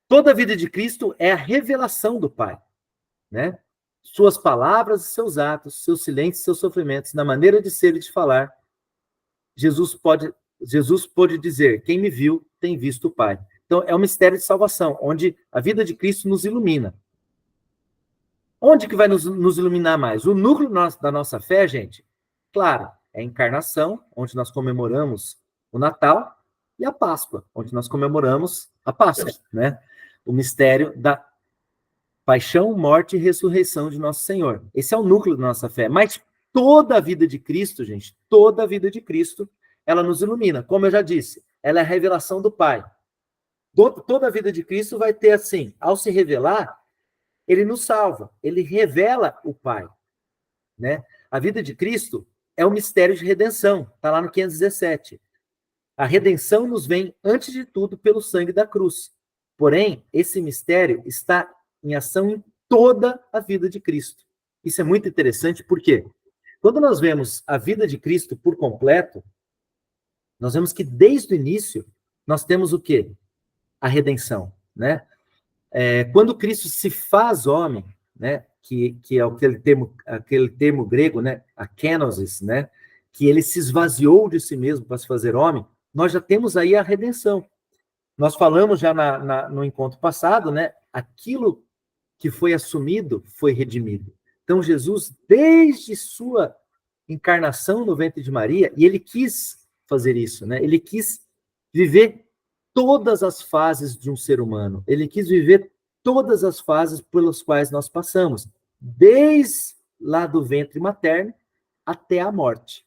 Speaker 1: Toda a vida de Cristo é a revelação do Pai, né? Suas palavras e seus atos, seus silêncios e seus sofrimentos, na maneira de ser e de falar, Jesus pôde dizer, quem me viu tem visto o Pai. Então, é um mistério de salvação, onde a vida de Cristo nos ilumina. Onde que vai nos iluminar mais? O núcleo da nossa fé, gente, claro, é a encarnação, onde nós comemoramos o Natal, e a Páscoa, onde nós comemoramos a Páscoa, né? O mistério da paixão, morte e ressurreição de nosso Senhor. Esse é o núcleo da nossa fé. Mas toda a vida de Cristo, gente, toda a vida de Cristo, ela nos ilumina. Como eu já disse, ela é a revelação do Pai. Toda a vida de Cristo vai ter assim, ao se revelar, ele nos salva, ele revela o Pai, né? A vida de Cristo é um mistério de redenção, está lá no 517. A redenção nos vem, antes de tudo, pelo sangue da cruz. Porém, esse mistério está em ação em toda a vida de Cristo. Isso é muito interessante, porque quando nós vemos a vida de Cristo por completo, nós vemos que desde o início nós temos o quê? A redenção, né? Quando Cristo se faz homem, né? Que é aquele termo grego, né? A kenosis, né? Que ele se esvaziou de si mesmo para se fazer homem, nós já temos aí a redenção. Nós falamos já no encontro passado, né? Aquilo que foi assumido foi redimido. Então, Jesus, desde sua encarnação no ventre de Maria, e ele quis fazer isso, né? Ele quis viver todas as fases de um ser humano. Ele quis viver todas as fases pelas quais nós passamos, desde lá do ventre materno até a morte.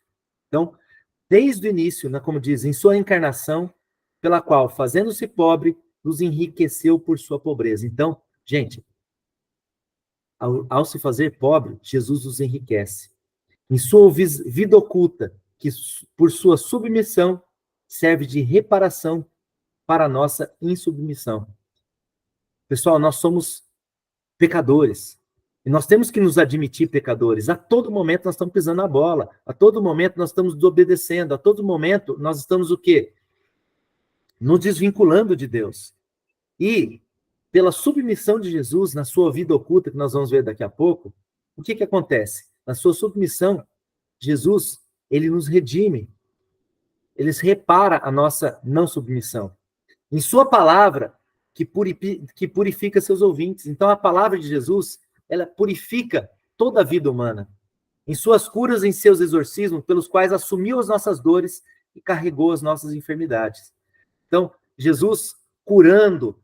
Speaker 1: Então, desde o início, né, como diz, em sua encarnação, pela qual, fazendo-se pobre, nos enriqueceu por sua pobreza. Então, gente, ao se fazer pobre, Jesus nos enriquece. Em sua vida oculta, que por sua submissão serve de reparação para a nossa insubmissão. Pessoal, nós somos pecadores. E nós temos que nos admitir pecadores. A todo momento nós estamos pisando na bola. A todo momento nós estamos desobedecendo. A todo momento nós estamos o quê? Nos desvinculando de Deus. E, pela submissão de Jesus na sua vida oculta, que nós vamos ver daqui a pouco, o que acontece? Na sua submissão, Jesus, ele nos redime. Ele repara a nossa não submissão. Em sua palavra, que purifica seus ouvintes. Então, a palavra de Jesus, ela purifica toda a vida humana. Em suas curas, em seus exorcismos, pelos quais assumiu as nossas dores e carregou as nossas enfermidades. Então, Jesus curando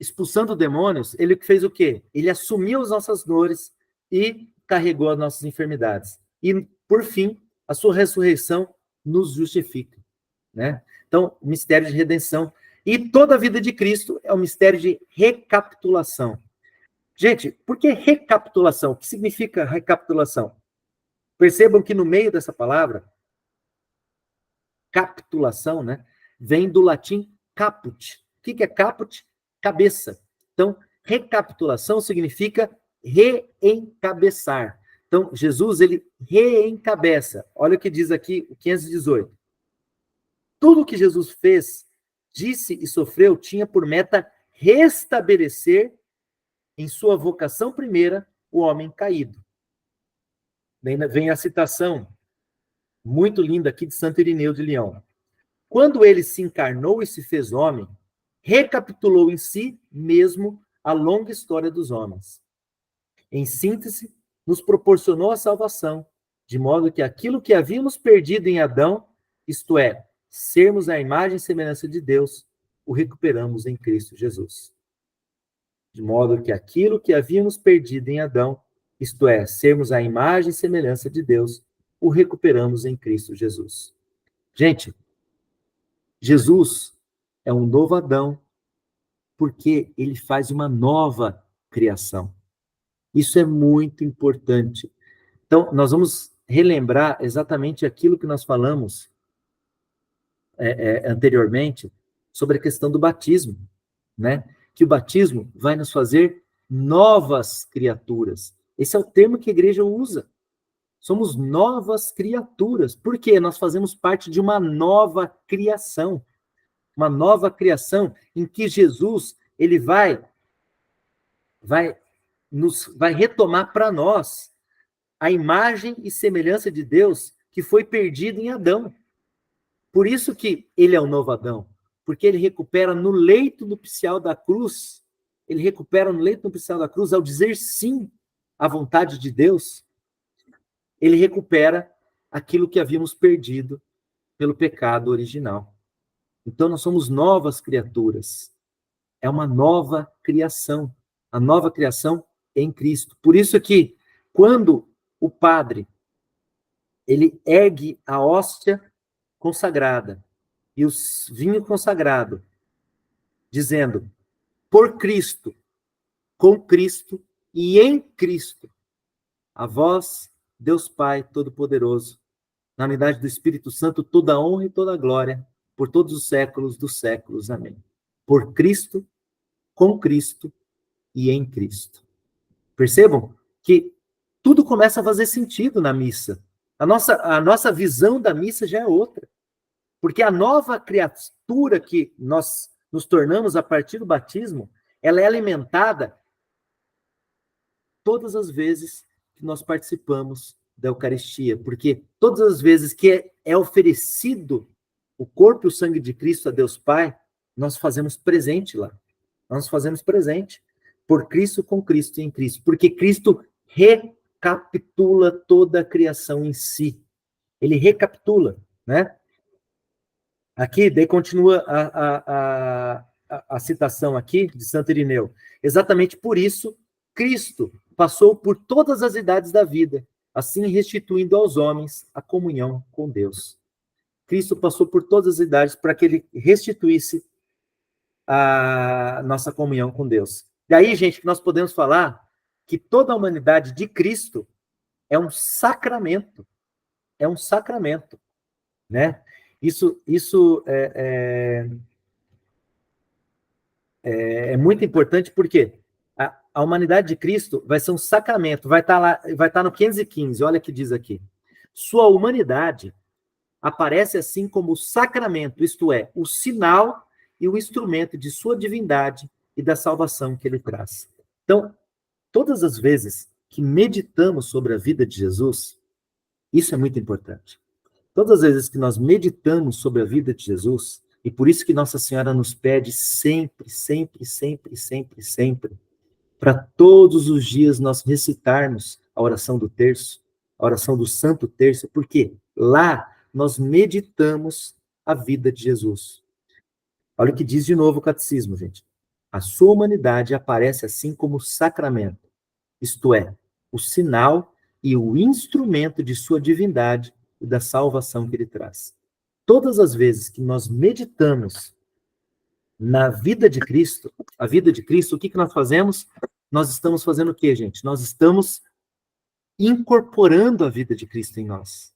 Speaker 1: expulsando demônios, ele fez o quê? Ele assumiu as nossas dores e carregou as nossas enfermidades. E, por fim, a sua ressurreição nos justifica, né? Então, o mistério de redenção. E toda a vida de Cristo é um mistério de recapitulação. Gente, por que recapitulação? O que significa recapitulação? Percebam que no meio dessa palavra, capitulação, né, vem do latim caput. O que é caput? Cabeça. Então, recapitulação significa reencabeçar. Então, Jesus, ele reencabeça. Olha o que diz aqui o 518. Tudo que Jesus fez, disse e sofreu tinha por meta restabelecer em sua vocação primeira o homem caído. Vem a citação muito linda aqui de Santo Irineu de Leão. Quando ele se encarnou e se fez homem, recapitulou em si mesmo a longa história dos homens. Em síntese, nos proporcionou a salvação, de modo que aquilo que havíamos perdido em Adão, isto é, sermos a imagem e semelhança de Deus, o recuperamos em Cristo Jesus. De modo que aquilo que havíamos perdido em Adão, isto é, sermos a imagem e semelhança de Deus, o recuperamos em Cristo Jesus. Gente, Jesus é um novo Adão, porque ele faz uma nova criação. Isso é muito importante. Então, nós vamos relembrar exatamente aquilo que nós falamos anteriormente sobre a questão do batismo, né? Que o batismo vai nos fazer novas criaturas. Esse é o termo que a igreja usa. Somos novas criaturas. Por quê? Nós fazemos parte de uma nova criação. Uma nova criação em que Jesus, ele vai retomar para nós a imagem e semelhança de Deus que foi perdida em Adão. Por isso que ele é o novo Adão, porque ele recupera no leito nupcial da cruz, ao dizer sim à vontade de Deus, ele recupera aquilo que havíamos perdido pelo pecado original. Então nós somos novas criaturas. É uma nova criação. A nova criação em Cristo. Por isso que quando o padre ele ergue a hóstia consagrada e o vinho consagrado, dizendo: por Cristo, com Cristo e em Cristo, a vós, Deus Pai Todo-Poderoso, na unidade do Espírito Santo, toda a honra e toda a glória, por todos os séculos dos séculos. Amém. Por Cristo, com Cristo e em Cristo. Percebam que tudo começa a fazer sentido na missa. A nossa visão da missa já é outra. Porque a nova criatura que nós nos tornamos a partir do batismo, ela é alimentada todas as vezes que nós participamos da Eucaristia. Porque todas as vezes que é oferecido o corpo e o sangue de Cristo a Deus Pai, nós fazemos presente lá. Nós fazemos presente. Por Cristo, com Cristo e em Cristo. Porque Cristo recapitula toda a criação em si. Ele recapitula, né? Aqui, daí continua a citação aqui de Santo Irineu. Exatamente por isso, Cristo passou por todas as idades da vida, assim restituindo aos homens a comunhão com Deus. Cristo passou por todas as idades para que ele restituísse a nossa comunhão com Deus. Daí, gente, que nós podemos falar que toda a humanidade de Cristo é um sacramento. É um sacramento, né? Isso é muito importante porque a humanidade de Cristo vai ser um sacramento, vai estar lá, vai estar no 515, olha o que diz aqui. Sua humanidade aparece assim como o sacramento, isto é, o sinal e o instrumento de sua divindade e da salvação que ele traz. Então, todas as vezes que meditamos sobre a vida de Jesus, isso é muito importante. Todas as vezes que nós meditamos sobre a vida de Jesus, e por isso que Nossa Senhora nos pede sempre, sempre, sempre, sempre, sempre, para todos os dias nós recitarmos a oração do terço, a oração do Santo Terço, porque lá nós meditamos a vida de Jesus. Olha o que diz de novo o catecismo, gente. A sua humanidade aparece assim como sacramento, isto é, o sinal e o instrumento de sua divindade e da salvação que ele traz. Todas as vezes que nós meditamos na vida de Cristo, a vida de Cristo, o que nós fazemos? Nós estamos fazendo o quê, gente? Nós estamos incorporando a vida de Cristo em nós.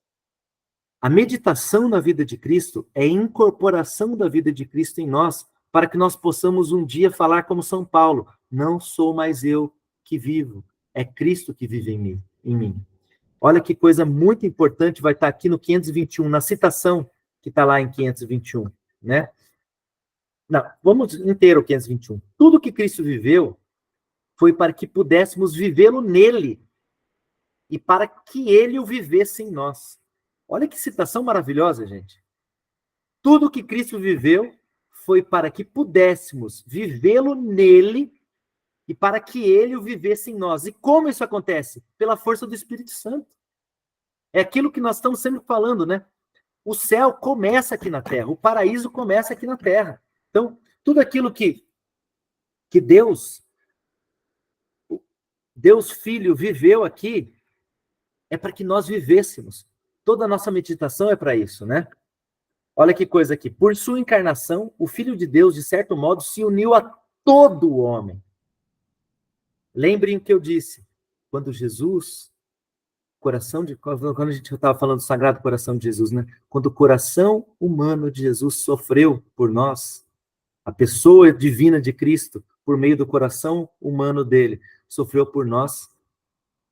Speaker 1: A meditação na vida de Cristo é a incorporação da vida de Cristo em nós, para que nós possamos um dia falar como São Paulo: não sou mais eu que vivo, é Cristo que vive em mim. Olha que coisa muito importante, vai estar aqui no 521, na citação que está lá em 521, né? Não, vamos inteiro o 521. Tudo que Cristo viveu foi para que pudéssemos vivê-lo nele e para que ele o vivesse em nós. Olha que citação maravilhosa, gente. Tudo que Cristo viveu foi para que pudéssemos vivê-lo nele e para que ele o vivesse em nós. E como isso acontece? Pela força do Espírito Santo. É aquilo que nós estamos sempre falando, né? O céu começa aqui na terra, o paraíso começa aqui na terra. Então, tudo aquilo que Deus Filho viveu aqui é para que nós vivêssemos. Toda a nossa meditação é para isso, né? Olha que coisa aqui. Por sua encarnação, o Filho de Deus, de certo modo, se uniu a todo o homem. Lembrem o que eu disse. Quando Jesus, quando a gente estava falando do Sagrado Coração de Jesus, né? Quando o coração humano de Jesus sofreu por nós, a pessoa divina de Cristo, por meio do coração humano dele, sofreu por nós,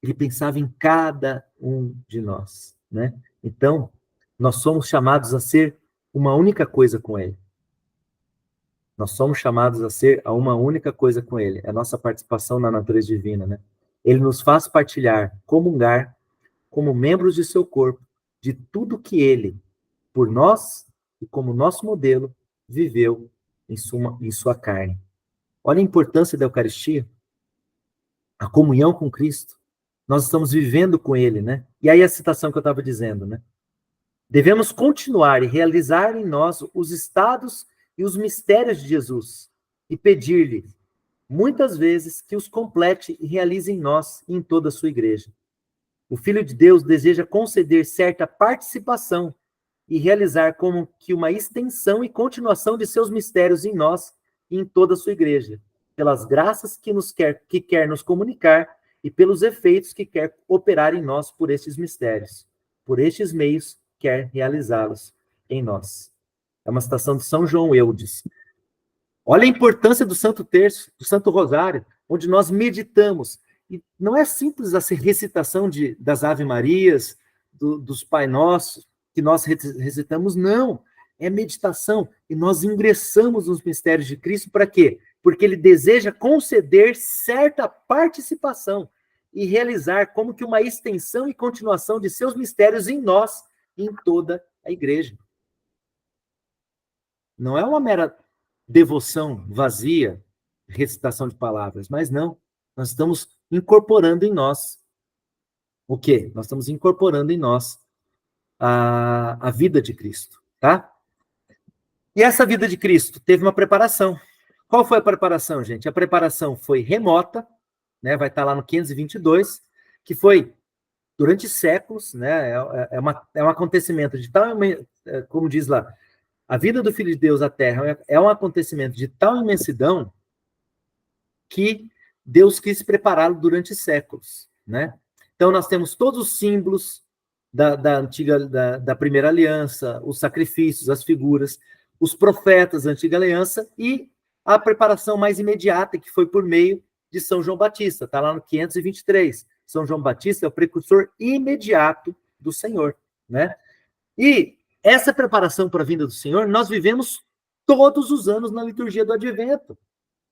Speaker 1: ele pensava em cada um de nós, né? Então, nós somos chamados a ser uma única coisa com ele. Nós somos chamados a ser uma única coisa com ele. É a nossa participação na natureza divina, né? Ele nos faz partilhar, comungar, como membros de seu corpo, de tudo que ele, por nós e como nosso modelo, viveu em sua carne. Olha a importância da Eucaristia, a comunhão com Cristo. Nós estamos vivendo com ele, né? E aí a citação que eu estava dizendo, né? Devemos continuar e realizar em nós os estados e os mistérios de Jesus e pedir-lhe, muitas vezes, que os complete e realize em nós e em toda a sua igreja. O Filho de Deus deseja conceder certa participação e realizar como que uma extensão e continuação de seus mistérios em nós e em toda a sua igreja, pelas graças que quer nos comunicar e pelos efeitos que quer operar em nós por estes mistérios. Por estes meios, quer realizá-los em nós. É uma citação de São João Eudes. Olha a importância do Santo Terço, do Santo Rosário, onde nós meditamos. E não é simples essa recitação das Ave Marias, dos Pai Nossos, que nós recitamos, não. É meditação. E nós ingressamos nos mistérios de Cristo para quê? Porque ele deseja conceder certa participação e realizar como que uma extensão e continuação de seus mistérios em nós, em toda a igreja. Não é uma mera devoção vazia, recitação de palavras, mas não. Nós estamos incorporando em nós o quê? Nós estamos incorporando em nós a vida de Cristo, tá? E essa vida de Cristo teve uma preparação. Qual foi a preparação, gente? A preparação foi remota, né? Vai estar lá no 522, que foi durante séculos, né? É um acontecimento de tal, como diz lá, a vida do Filho de Deus à Terra é um acontecimento de tal imensidão que Deus quis prepará-lo durante séculos, né? Então nós temos todos os símbolos da primeira aliança, os sacrifícios, as figuras, os profetas da antiga aliança e a preparação mais imediata, que foi por meio de São João Batista, está lá no 523. São João Batista é o precursor imediato do Senhor, né? E essa preparação para a vinda do Senhor, nós vivemos todos os anos na liturgia do Advento.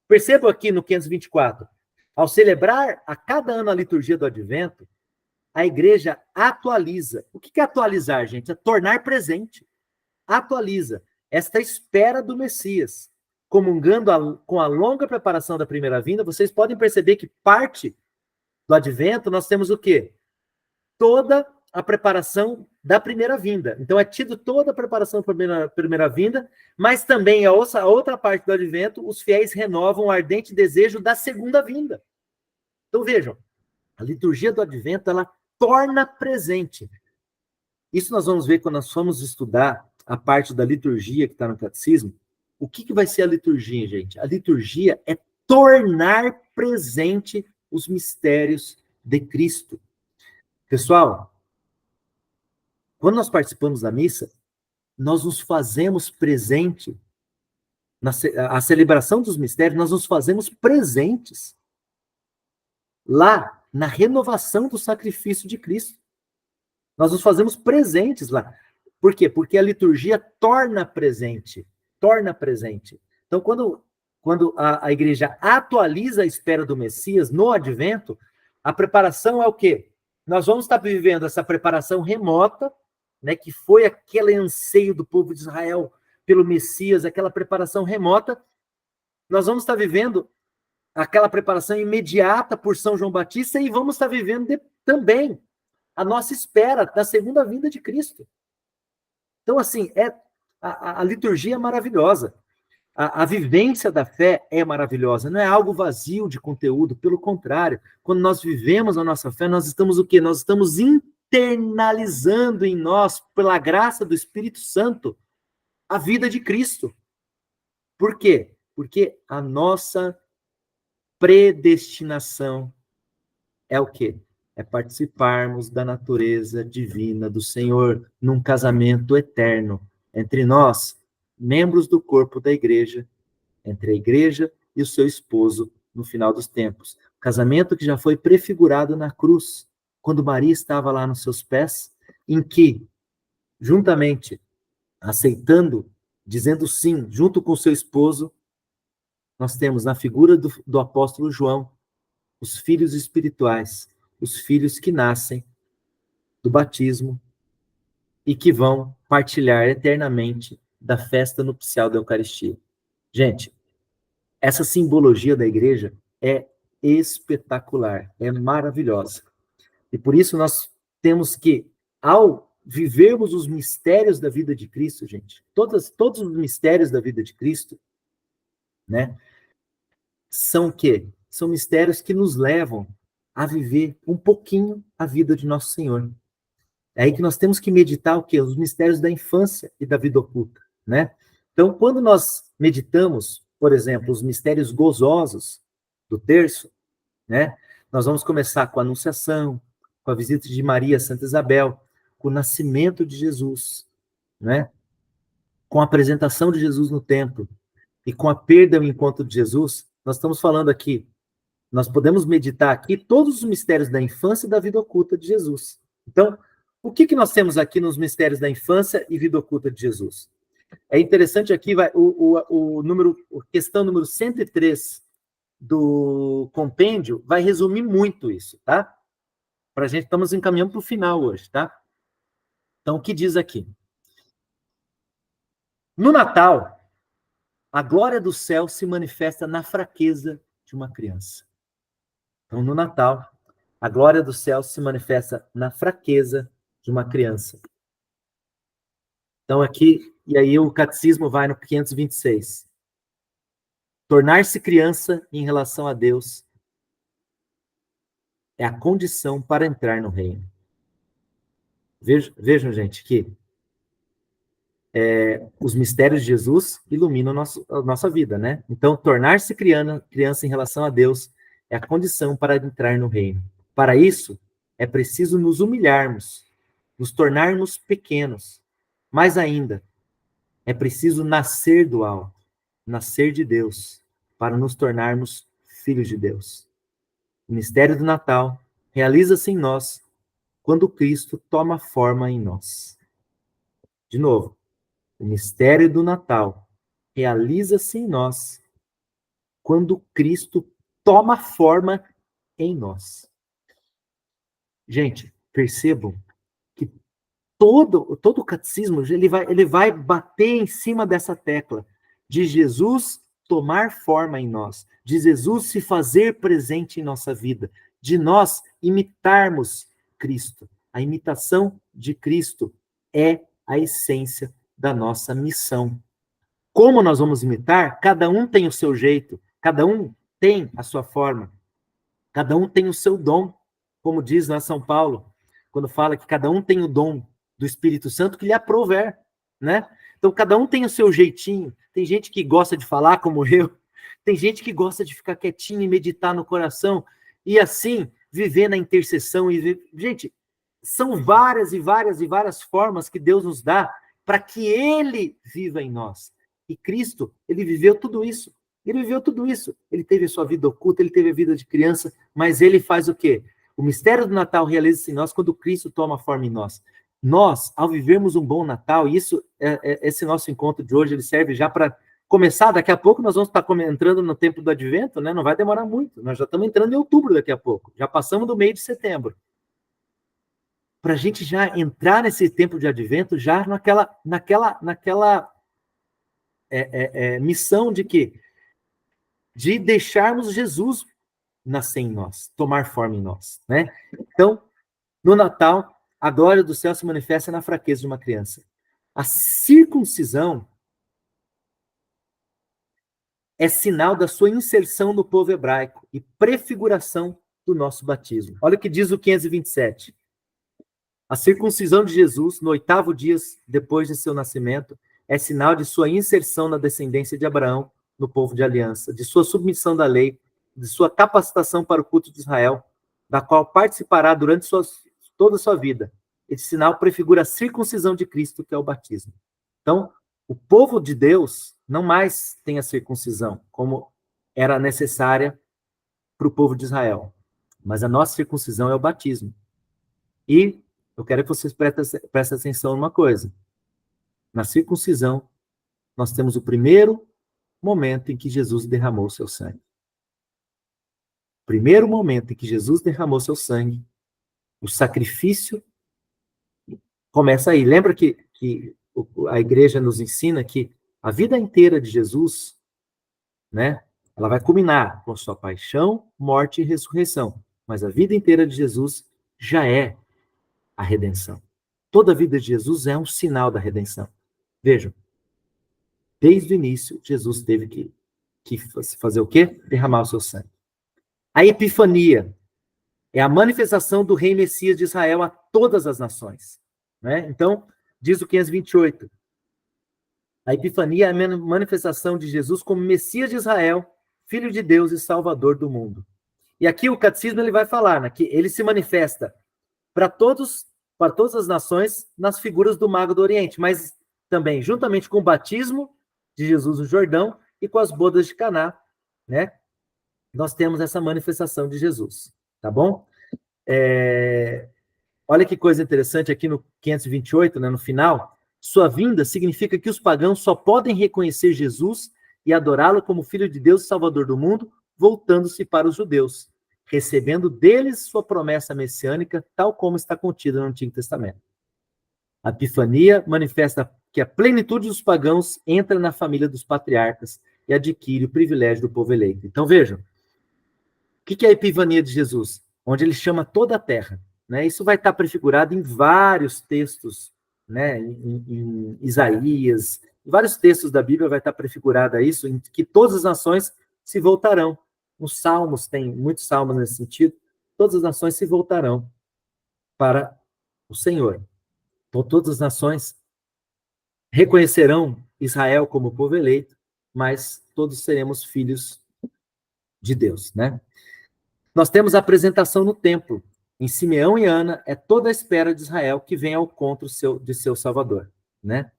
Speaker 1: Percebam aqui no 524, ao celebrar a cada ano a liturgia do Advento, a igreja atualiza. O que é atualizar, gente? É tornar presente. Atualiza esta espera do Messias. Comungando com a longa preparação da primeira vinda, vocês podem perceber que parte do Advento nós temos o quê? Toda a preparação da primeira vinda. Então, é tido toda a preparação para a primeira vinda, mas também a outra parte do advento, os fiéis renovam o ardente desejo da segunda vinda. Então, vejam, a liturgia do advento, ela torna presente. Isso nós vamos ver quando nós formos estudar a parte da liturgia que está no catecismo. O que vai ser a liturgia, gente? A liturgia é tornar presente os mistérios de Cristo. Pessoal, quando nós participamos da missa, nós nos fazemos presente, a celebração dos mistérios, nós nos fazemos presentes lá na renovação do sacrifício de Cristo. Nós nos fazemos presentes lá. Por quê? Porque a liturgia torna presente. Torna presente. Então, quando a igreja atualiza a espera do Messias no advento, a preparação é o quê? Nós vamos estar vivendo essa preparação remota, né, que foi aquele anseio do povo de Israel pelo Messias, aquela preparação remota. Nós vamos estar vivendo aquela preparação imediata por São João Batista e vamos estar vivendo também a nossa espera da segunda vinda de Cristo. Então, assim, a liturgia é maravilhosa. A vivência da fé é maravilhosa. Não é algo vazio de conteúdo, pelo contrário. Quando nós vivemos a nossa fé, nós estamos o quê? Nós estamos internalizando em nós, pela graça do Espírito Santo, a vida de Cristo. Por quê? Porque a nossa predestinação é o quê? É participarmos da natureza divina do Senhor num casamento eterno entre nós, membros do corpo da igreja, entre a igreja e o seu esposo no final dos tempos. Casamento que já foi prefigurado na cruz, quando Maria estava lá nos seus pés, em que, juntamente, aceitando, dizendo sim, junto com seu esposo, nós temos na figura do apóstolo João, os filhos espirituais, os filhos que nascem do batismo e que vão partilhar eternamente da festa nupcial da Eucaristia. Gente, essa simbologia da igreja é espetacular, é maravilhosa. E por isso nós temos que, ao vivermos os mistérios da vida de Cristo, gente, todos os mistérios da vida de Cristo, né, são o quê? São mistérios que nos levam a viver um pouquinho a vida de nosso Senhor. É aí que nós temos que meditar o quê? Os mistérios da infância e da vida oculta, né? Então, quando nós meditamos, por exemplo, os mistérios gozosos do terço, né? Nós vamos começar com a Anunciação, com a visita de Maria a Santa Isabel, com o nascimento de Jesus, né? Com a apresentação de Jesus no templo e com a perda e o encontro de Jesus. Nós estamos falando aqui, nós podemos meditar aqui todos os mistérios da infância e da vida oculta de Jesus. Então, o que nós temos aqui nos mistérios da infância e vida oculta de Jesus? É interessante aqui, questão número 103 do compêndio vai resumir muito isso, tá? Pra gente, estamos encaminhando para o final hoje, tá? Então, o que diz aqui? No Natal, a glória do céu se manifesta na fraqueza de uma criança. Então, no Natal, a glória do céu se manifesta na fraqueza de uma criança. Então, aqui, e aí o catecismo vai no 526. Tornar-se criança em relação a Deus é a condição para entrar no reino. Vejam, gente, que os mistérios de Jesus iluminam a nossa vida, né? Então, tornar-se criança em relação a Deus é a condição para entrar no reino. Para isso, é preciso nos humilharmos, nos tornarmos pequenos. Mais ainda, é preciso nascer do alto, nascer de Deus, para nos tornarmos filhos de Deus. O mistério do Natal realiza-se em nós quando Cristo toma forma em nós. De novo, o mistério do Natal realiza-se em nós quando Cristo toma forma em nós. Gente, percebam que todo o catecismo ele vai bater em cima dessa tecla de Jesus tomar forma em nós, de Jesus se fazer presente em nossa vida, de nós imitarmos Cristo. A imitação de Cristo é a essência da nossa missão. Como nós vamos imitar? Cada um tem o seu jeito, cada um tem a sua forma, cada um tem o seu dom, como diz lá São Paulo, quando fala que cada um tem o dom do Espírito Santo que lhe aprouver, né? Então, cada um tem o seu jeitinho. Tem gente que gosta de falar, como eu, tem gente que gosta de ficar quietinho e meditar no coração, e assim, viver na intercessão. Gente, são várias e várias e várias formas que Deus nos dá para que Ele viva em nós. E Cristo, Ele viveu tudo isso. Ele viveu tudo isso. Ele teve a sua vida oculta, ele teve a vida de criança, mas ele faz o quê? O mistério do Natal realiza-se em nós quando Cristo toma forma em nós. Nós, ao vivermos um bom Natal, e isso, esse nosso encontro de hoje, ele serve já para começar. Daqui a pouco nós vamos estar entrando no tempo do Advento, né? Não vai demorar muito. Nós já estamos entrando em outubro daqui a pouco. Já passamos do meio de setembro. Para a gente já entrar nesse tempo de Advento, já naquela missão de quê? De deixarmos Jesus nascer em nós, tomar forma em nós, né? Então, no Natal, a glória do céu se manifesta na fraqueza de uma criança. A circuncisão é sinal da sua inserção no povo hebraico e prefiguração do nosso batismo. Olha o que diz o 527. A circuncisão de Jesus, no 8º dia depois de seu nascimento, é sinal de sua inserção na descendência de Abraão, no povo de aliança, de sua submissão da lei, de sua capacitação para o culto de Israel, da qual participará durante toda a sua vida. Esse sinal prefigura a circuncisão de Cristo, que é o batismo. Então, o povo de Deus não mais tem a circuncisão, como era necessária para o povo de Israel. Mas a nossa circuncisão é o batismo. E eu quero que vocês prestem atenção numa coisa. Na circuncisão, nós temos o primeiro momento em que Jesus derramou seu sangue. Primeiro momento em que Jesus derramou seu sangue, o sacrifício começa aí. Lembra que a igreja nos ensina que a vida inteira de Jesus, né, ela vai culminar com sua paixão, morte e ressurreição. Mas a vida inteira de Jesus já é a redenção. Toda a vida de Jesus é um sinal da redenção. Vejam, desde o início, Jesus teve que fazer o quê? Derramar o seu sangue. A Epifania é a manifestação do Rei Messias de Israel a todas as nações. Né? Então, diz o 528, a Epifania é a manifestação de Jesus como Messias de Israel, Filho de Deus e Salvador do mundo. E aqui o catecismo ele vai falar, né, que ele se manifesta para todas as nações nas figuras do Mago do Oriente, mas também juntamente com o batismo de Jesus no Jordão e com as bodas de Caná, né? Nós temos essa manifestação de Jesus, tá bom? Olha que coisa interessante aqui no 528, né, no final. Sua vinda significa que os pagãos só podem reconhecer Jesus e adorá-lo como Filho de Deus e Salvador do mundo, voltando-se para os judeus, recebendo deles sua promessa messiânica, tal como está contida no Antigo Testamento. A Epifania manifesta que a plenitude dos pagãos entra na família dos patriarcas e adquire o privilégio do povo eleito. Então, vejam, o que é a Epifania de Jesus? Onde ele chama toda a terra. Né? Isso vai estar prefigurado em vários textos, né? em Isaías, em vários textos da Bíblia vai estar prefigurado isso, em que todas as nações se voltarão. Os salmos, tem muitos salmos nesse sentido, todas as nações se voltarão para o Senhor. Então, todas as nações reconhecerão Israel como povo eleito, mas todos seremos filhos de Deus, né? Nós temos a apresentação no templo. Em Simeão e Ana, é toda a espera de Israel que vem ao encontro de seu Salvador, né?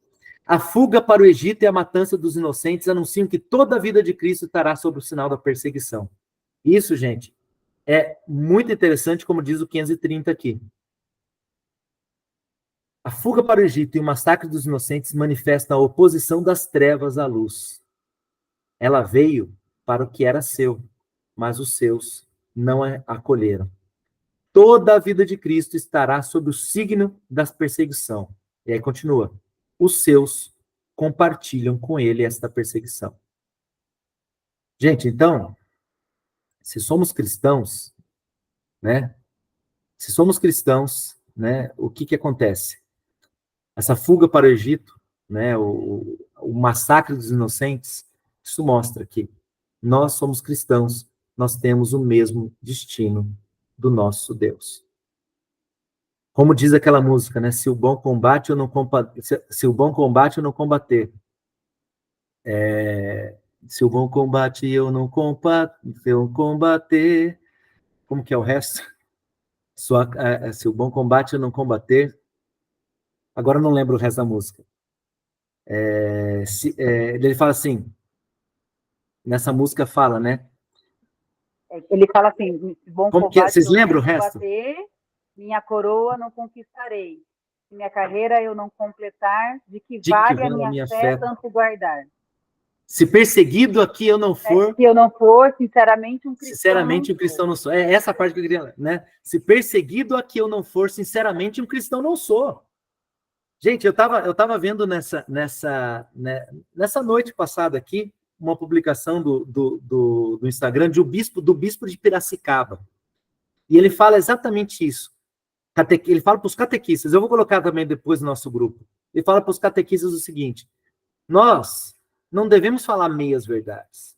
Speaker 1: A fuga para o Egito e a matança dos inocentes anunciam que toda a vida de Cristo estará sob o sinal da perseguição. Isso, gente, é muito interessante, como diz o 530 aqui. A fuga para o Egito e o massacre dos inocentes manifestam a oposição das trevas à luz. Ela veio para o que era seu, mas os seus não a acolheram. Toda a vida de Cristo estará sob o signo da perseguição. E aí continua. Os seus compartilham com ele esta perseguição. Gente, então, se somos cristãos, né? Se somos cristãos, né, o que acontece? Essa fuga para o Egito, né, o massacre dos inocentes, isso mostra que nós somos cristãos, nós temos o mesmo destino do nosso Deus. Como diz aquela música, né? Se o bom combate eu não se o bom combate eu não combater. Se o bom combate eu não combater. Como que é o resto? Se o bom combate eu não combater. Agora eu não lembro o resto da música. Ele fala assim, nessa música fala, né?
Speaker 2: Ele fala assim, bom
Speaker 1: Como que é?
Speaker 2: combate
Speaker 1: Vocês
Speaker 2: eu não
Speaker 1: lembram o resto?
Speaker 2: combater, minha coroa não conquistarei. Minha carreira eu não completar, de que
Speaker 1: De que
Speaker 2: vale a
Speaker 1: vale a
Speaker 2: minha
Speaker 1: minha
Speaker 2: fé
Speaker 1: fé?
Speaker 2: tanto guardar.
Speaker 1: Se perseguido aqui eu não for,
Speaker 2: Se eu não for, sinceramente, um cristão não
Speaker 1: sinceramente um cristão
Speaker 2: sou.
Speaker 1: não sou. É essa parte que eu queria, né? Se perseguido aqui eu não for, sinceramente um cristão não sou. Gente, eu tava vendo nessa noite passada aqui, uma publicação do Instagram do bispo de Piracicaba. E ele fala exatamente isso. Ele fala para os catequistas, eu vou colocar também depois no nosso grupo. Ele fala para os catequistas o seguinte: nós não devemos falar meias verdades.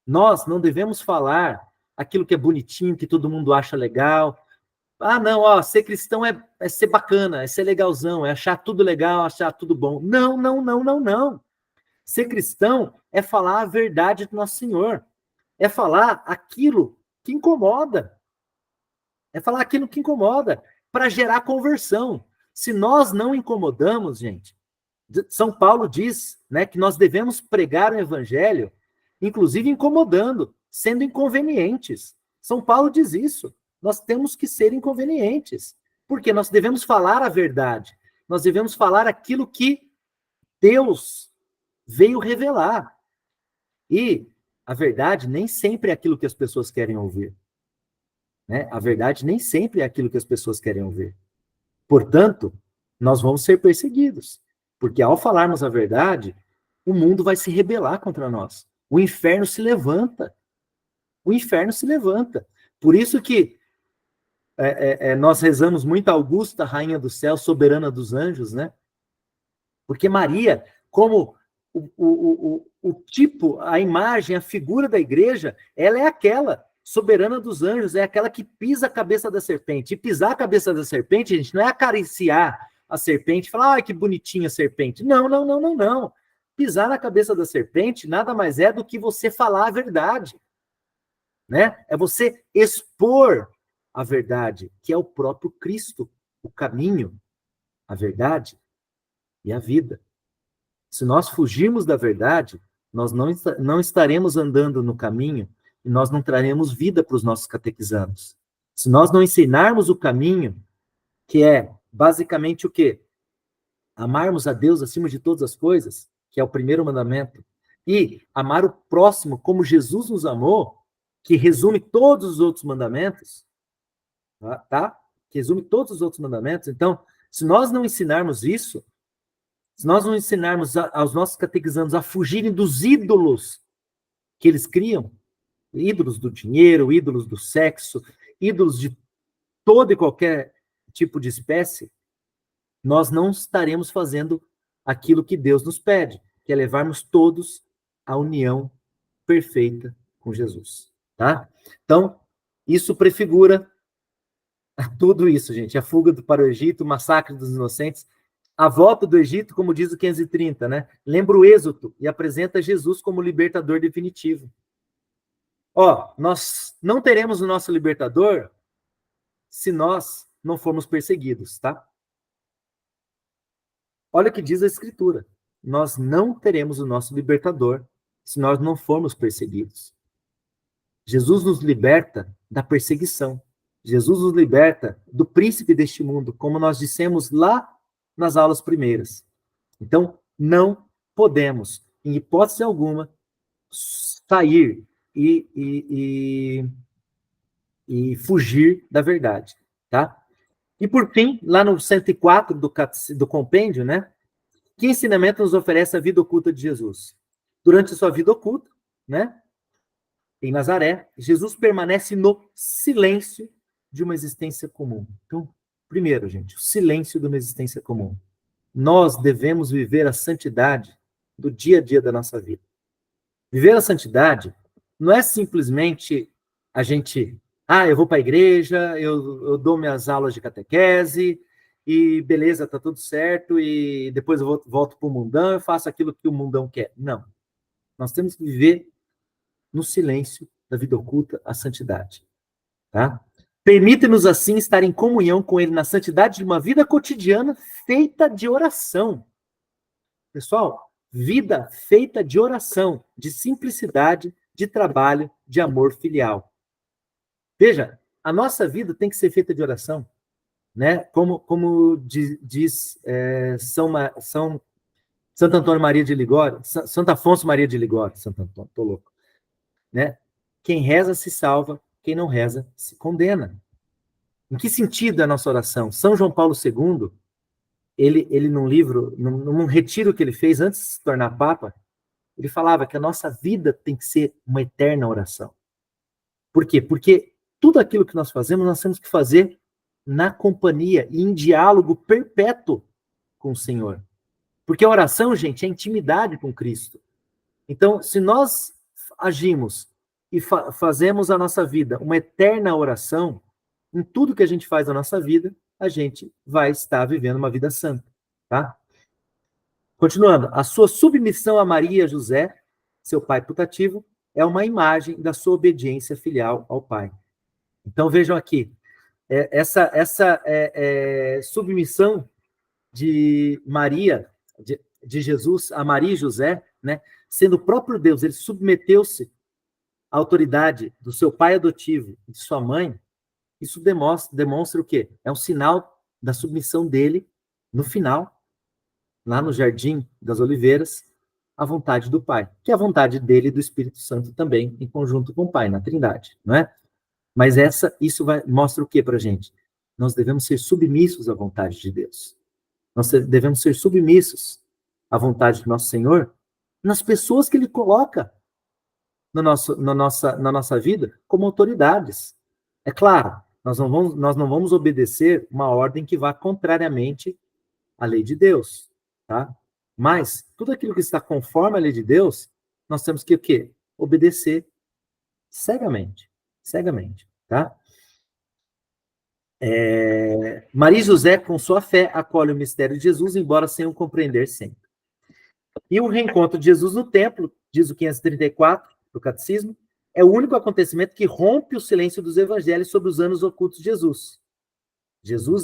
Speaker 1: Nós não devemos falar aquilo que é bonitinho, que todo mundo acha legal. Ah, não, ó, ser cristão é ser bacana, é ser legalzão, é achar tudo legal, achar tudo bom. Não, não, não, não, não. Ser cristão é falar a verdade do nosso Senhor. É falar aquilo que incomoda. É falar aquilo que incomoda para gerar conversão. Se nós não incomodamos, gente, São Paulo diz, né, que nós devemos pregar o evangelho, inclusive incomodando, sendo inconvenientes. São Paulo diz isso. Nós temos que ser inconvenientes, porque nós devemos falar a verdade. Nós devemos falar aquilo que Deus veio revelar. E a verdade nem sempre é aquilo que as pessoas querem ouvir. Né? A verdade nem sempre é aquilo que as pessoas querem ouvir. Portanto, nós vamos ser perseguidos, porque ao falarmos a verdade, o mundo vai se rebelar contra nós. O inferno se levanta. O inferno se levanta. Por isso que nós rezamos muito a Augusta, Rainha do Céu, soberana dos anjos, né? Porque Maria, como o tipo, a imagem, a figura da igreja, ela é aquela soberana dos anjos, é aquela que pisa a cabeça da serpente. E pisar a cabeça da serpente, gente, não é acariciar a serpente e falar, ai, que bonitinha a serpente. Não, não, não, não, não. Pisar na cabeça da serpente nada mais é do que você falar a verdade. Né? É você expor a verdade, que é o próprio Cristo, o caminho, a verdade e a vida. Se nós fugirmos da verdade, nós não estaremos andando no caminho e nós não traremos vida para os nossos catequizandos. Se nós não ensinarmos o caminho, que é basicamente o quê? Amarmos a Deus acima de todas as coisas, que é o primeiro mandamento, e amar o próximo como Jesus nos amou, que resume todos os outros mandamentos, tá? Que resume todos os outros mandamentos. Então, se nós não ensinarmos isso, se nós não ensinarmos aos nossos catequizandos a fugirem dos ídolos que eles criam, ídolos do dinheiro, ídolos do sexo, ídolos de todo e qualquer tipo de espécie, nós não estaremos fazendo aquilo que Deus nos pede, que é levarmos todos à união perfeita com Jesus, tá? Então, isso prefigura tudo isso, gente. A fuga para o Egito, o massacre dos inocentes, a volta do Egito, como diz o 530, né? Lembra o êxodo e apresenta Jesus como libertador definitivo. Ó, nós não teremos o nosso libertador se nós não formos perseguidos, tá? Olha o que diz a Escritura. Nós não teremos o nosso libertador se nós não formos perseguidos. Jesus nos liberta da perseguição. Jesus nos liberta do príncipe deste mundo, como nós dissemos lá nas aulas primeiras. Então, não podemos, em hipótese alguma, sair e fugir da verdade, tá? E por fim, lá no 104 do compêndio, né? Que ensinamento nos oferece a vida oculta de Jesus? Durante a sua vida oculta, né? Em Nazaré, Jesus permanece no silêncio de uma existência comum. Então, Primeiro, gente, o silêncio de uma existência comum. Nós devemos viver a santidade do dia a dia da nossa vida. Viver a santidade não é simplesmente a gente, eu vou para a igreja, eu dou minhas aulas de catequese, e beleza, tá tudo certo, e depois eu volto para o mundão, eu faço aquilo que o mundão quer. Não. Nós temos que viver no silêncio da vida oculta a santidade. Tá? Permite-nos, assim, estar em comunhão com Ele na santidade de uma vida cotidiana feita de oração. Pessoal, vida feita de oração, de simplicidade, de trabalho, de amor filial. Veja, a nossa vida tem que ser feita de oração, né? Como diz Santo Antônio Maria de Ligório, Santo Afonso Maria de Ligório, Santo Antônio, tô louco, né? Quem reza se salva, quem não reza se condena. Em que sentido é a nossa oração? São João Paulo II, ele num livro, num retiro que ele fez antes de se tornar Papa, ele falava que a nossa vida tem que ser uma eterna oração. Por quê? Porque tudo aquilo que nós fazemos, nós temos que fazer na companhia e em diálogo perpétuo com o Senhor. Porque a oração, gente, é intimidade com Cristo. Então, se nós agimos e fazemos a nossa vida uma eterna oração, em tudo que a gente faz na nossa vida, a gente vai estar vivendo uma vida santa, tá? Continuando, a sua submissão a Maria e a José, seu pai putativo, é uma imagem da sua obediência filial ao Pai. Então vejam aqui, essa submissão de Maria, de Jesus a Maria e José, né, sendo o próprio Deus, ele submeteu-se à autoridade do seu pai adotivo e de sua mãe. Isso demonstra o quê? É um sinal da submissão dele, no final, lá no Jardim das Oliveiras, à vontade do Pai, que é a vontade dele e do Espírito Santo também, em conjunto com o Pai, na Trindade, não é? Mas isso mostra o quê para a gente? Nós devemos ser submissos à vontade de Deus. Nós devemos ser submissos à vontade do nosso Senhor nas pessoas que Ele coloca na nossa vida como autoridades. É claro, nós não vamos obedecer uma ordem que vá contrariamente à lei de Deus, tá? Mas tudo aquilo que está conforme à lei de Deus, nós temos que o quê? Obedecer cegamente, tá? Maria e José, com sua fé, acolhem o mistério de Jesus, embora sem o compreender sempre. E o reencontro de Jesus no templo, diz o 534 do Catecismo, é o único acontecimento que rompe o silêncio dos evangelhos sobre os anos ocultos de Jesus. Jesus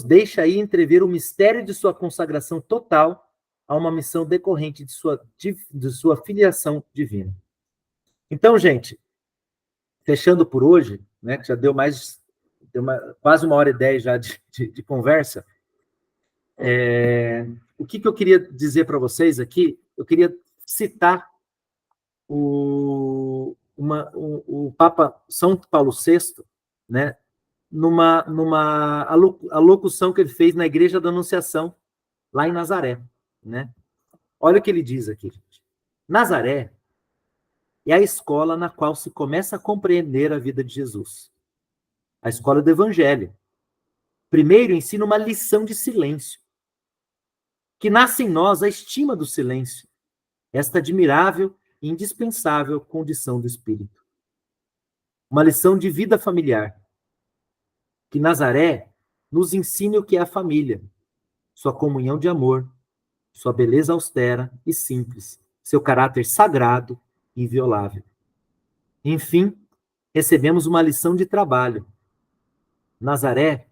Speaker 1: deixa aí entrever o mistério de sua consagração total a uma missão decorrente de sua filiação divina. Então, gente, fechando por hoje, né, que já deu quase 1h10 já de conversa, o que eu queria dizer para vocês aqui, eu queria citar o Papa São Paulo VI, né, numa alocução que ele fez na Igreja da Anunciação, lá em Nazaré, né? Olha o que ele diz aqui, gente. Nazaré é a escola na qual se começa a compreender a vida de Jesus. A escola do Evangelho. Primeiro, ensina uma lição de silêncio, que nasce em nós a estima do silêncio, esta admirável e indispensável condição do espírito. Uma lição de vida familiar, que Nazaré nos ensine o que é a família, sua comunhão de amor, sua beleza austera e simples, seu caráter sagrado e inviolável. Enfim, recebemos uma lição de trabalho. Nazaré,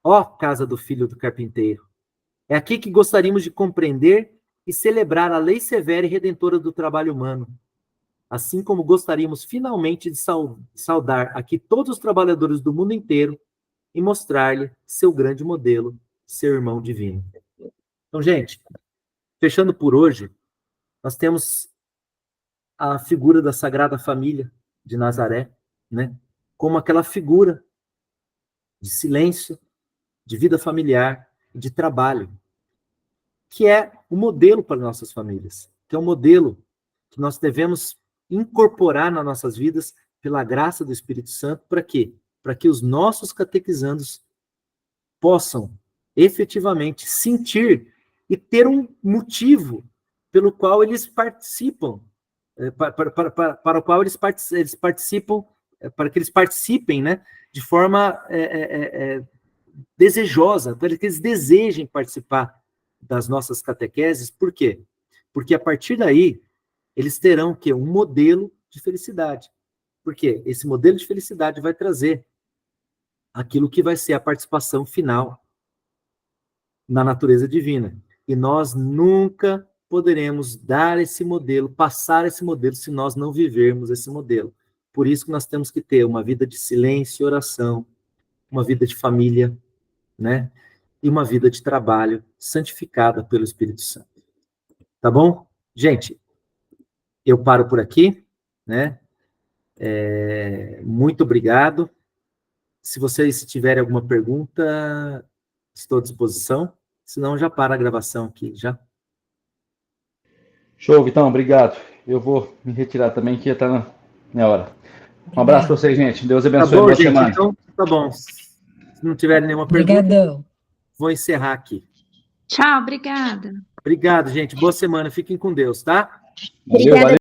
Speaker 1: ó casa do filho do carpinteiro, é aqui que gostaríamos de compreender e celebrar a lei severa e redentora do trabalho humano, assim como gostaríamos finalmente de saudar aqui todos os trabalhadores do mundo inteiro e mostrar-lhe seu grande modelo, seu irmão divino. Então, gente, fechando por hoje, nós temos a figura da Sagrada Família de Nazaré, né, como aquela figura de silêncio, de vida familiar, de trabalho, que é o modelo para nossas famílias, que é o modelo que nós devemos incorporar nas nossas vidas pela graça do Espírito Santo, para quê? para que os nossos catequizandos possam efetivamente sentir e ter um motivo pelo qual eles participam, para o qual eles participam, para que eles participem, né, de forma desejosa, para que eles desejem participar das nossas catequeses. Por quê? Porque a partir daí, eles terão que um modelo de felicidade. Porque esse modelo de felicidade vai trazer aquilo que vai ser a participação final na natureza divina. E nós nunca poderemos dar esse modelo, passar esse modelo, se nós não vivermos esse modelo. Por isso que nós temos que ter uma vida de silêncio e oração, uma vida de família, né? E uma vida de trabalho santificada pelo Espírito Santo. Tá bom? Gente, eu paro por aqui, né? Muito obrigado. Se vocês tiverem alguma pergunta, estou à disposição. Senão, já para a gravação aqui, já.
Speaker 3: Show, Vitão, obrigado. Eu vou me retirar também, que já está na minha hora. Um abraço para vocês, gente. Deus abençoe.
Speaker 1: Tá bom,
Speaker 3: boa
Speaker 1: gente?
Speaker 3: semana.
Speaker 1: Então, tá bom. Se não tiver nenhuma pergunta,
Speaker 4: Obrigadão.
Speaker 1: vou encerrar aqui.
Speaker 5: Tchau, obrigada.
Speaker 1: Obrigado, gente. Boa semana. Fiquem com Deus, tá?
Speaker 3: Valeu, valeu.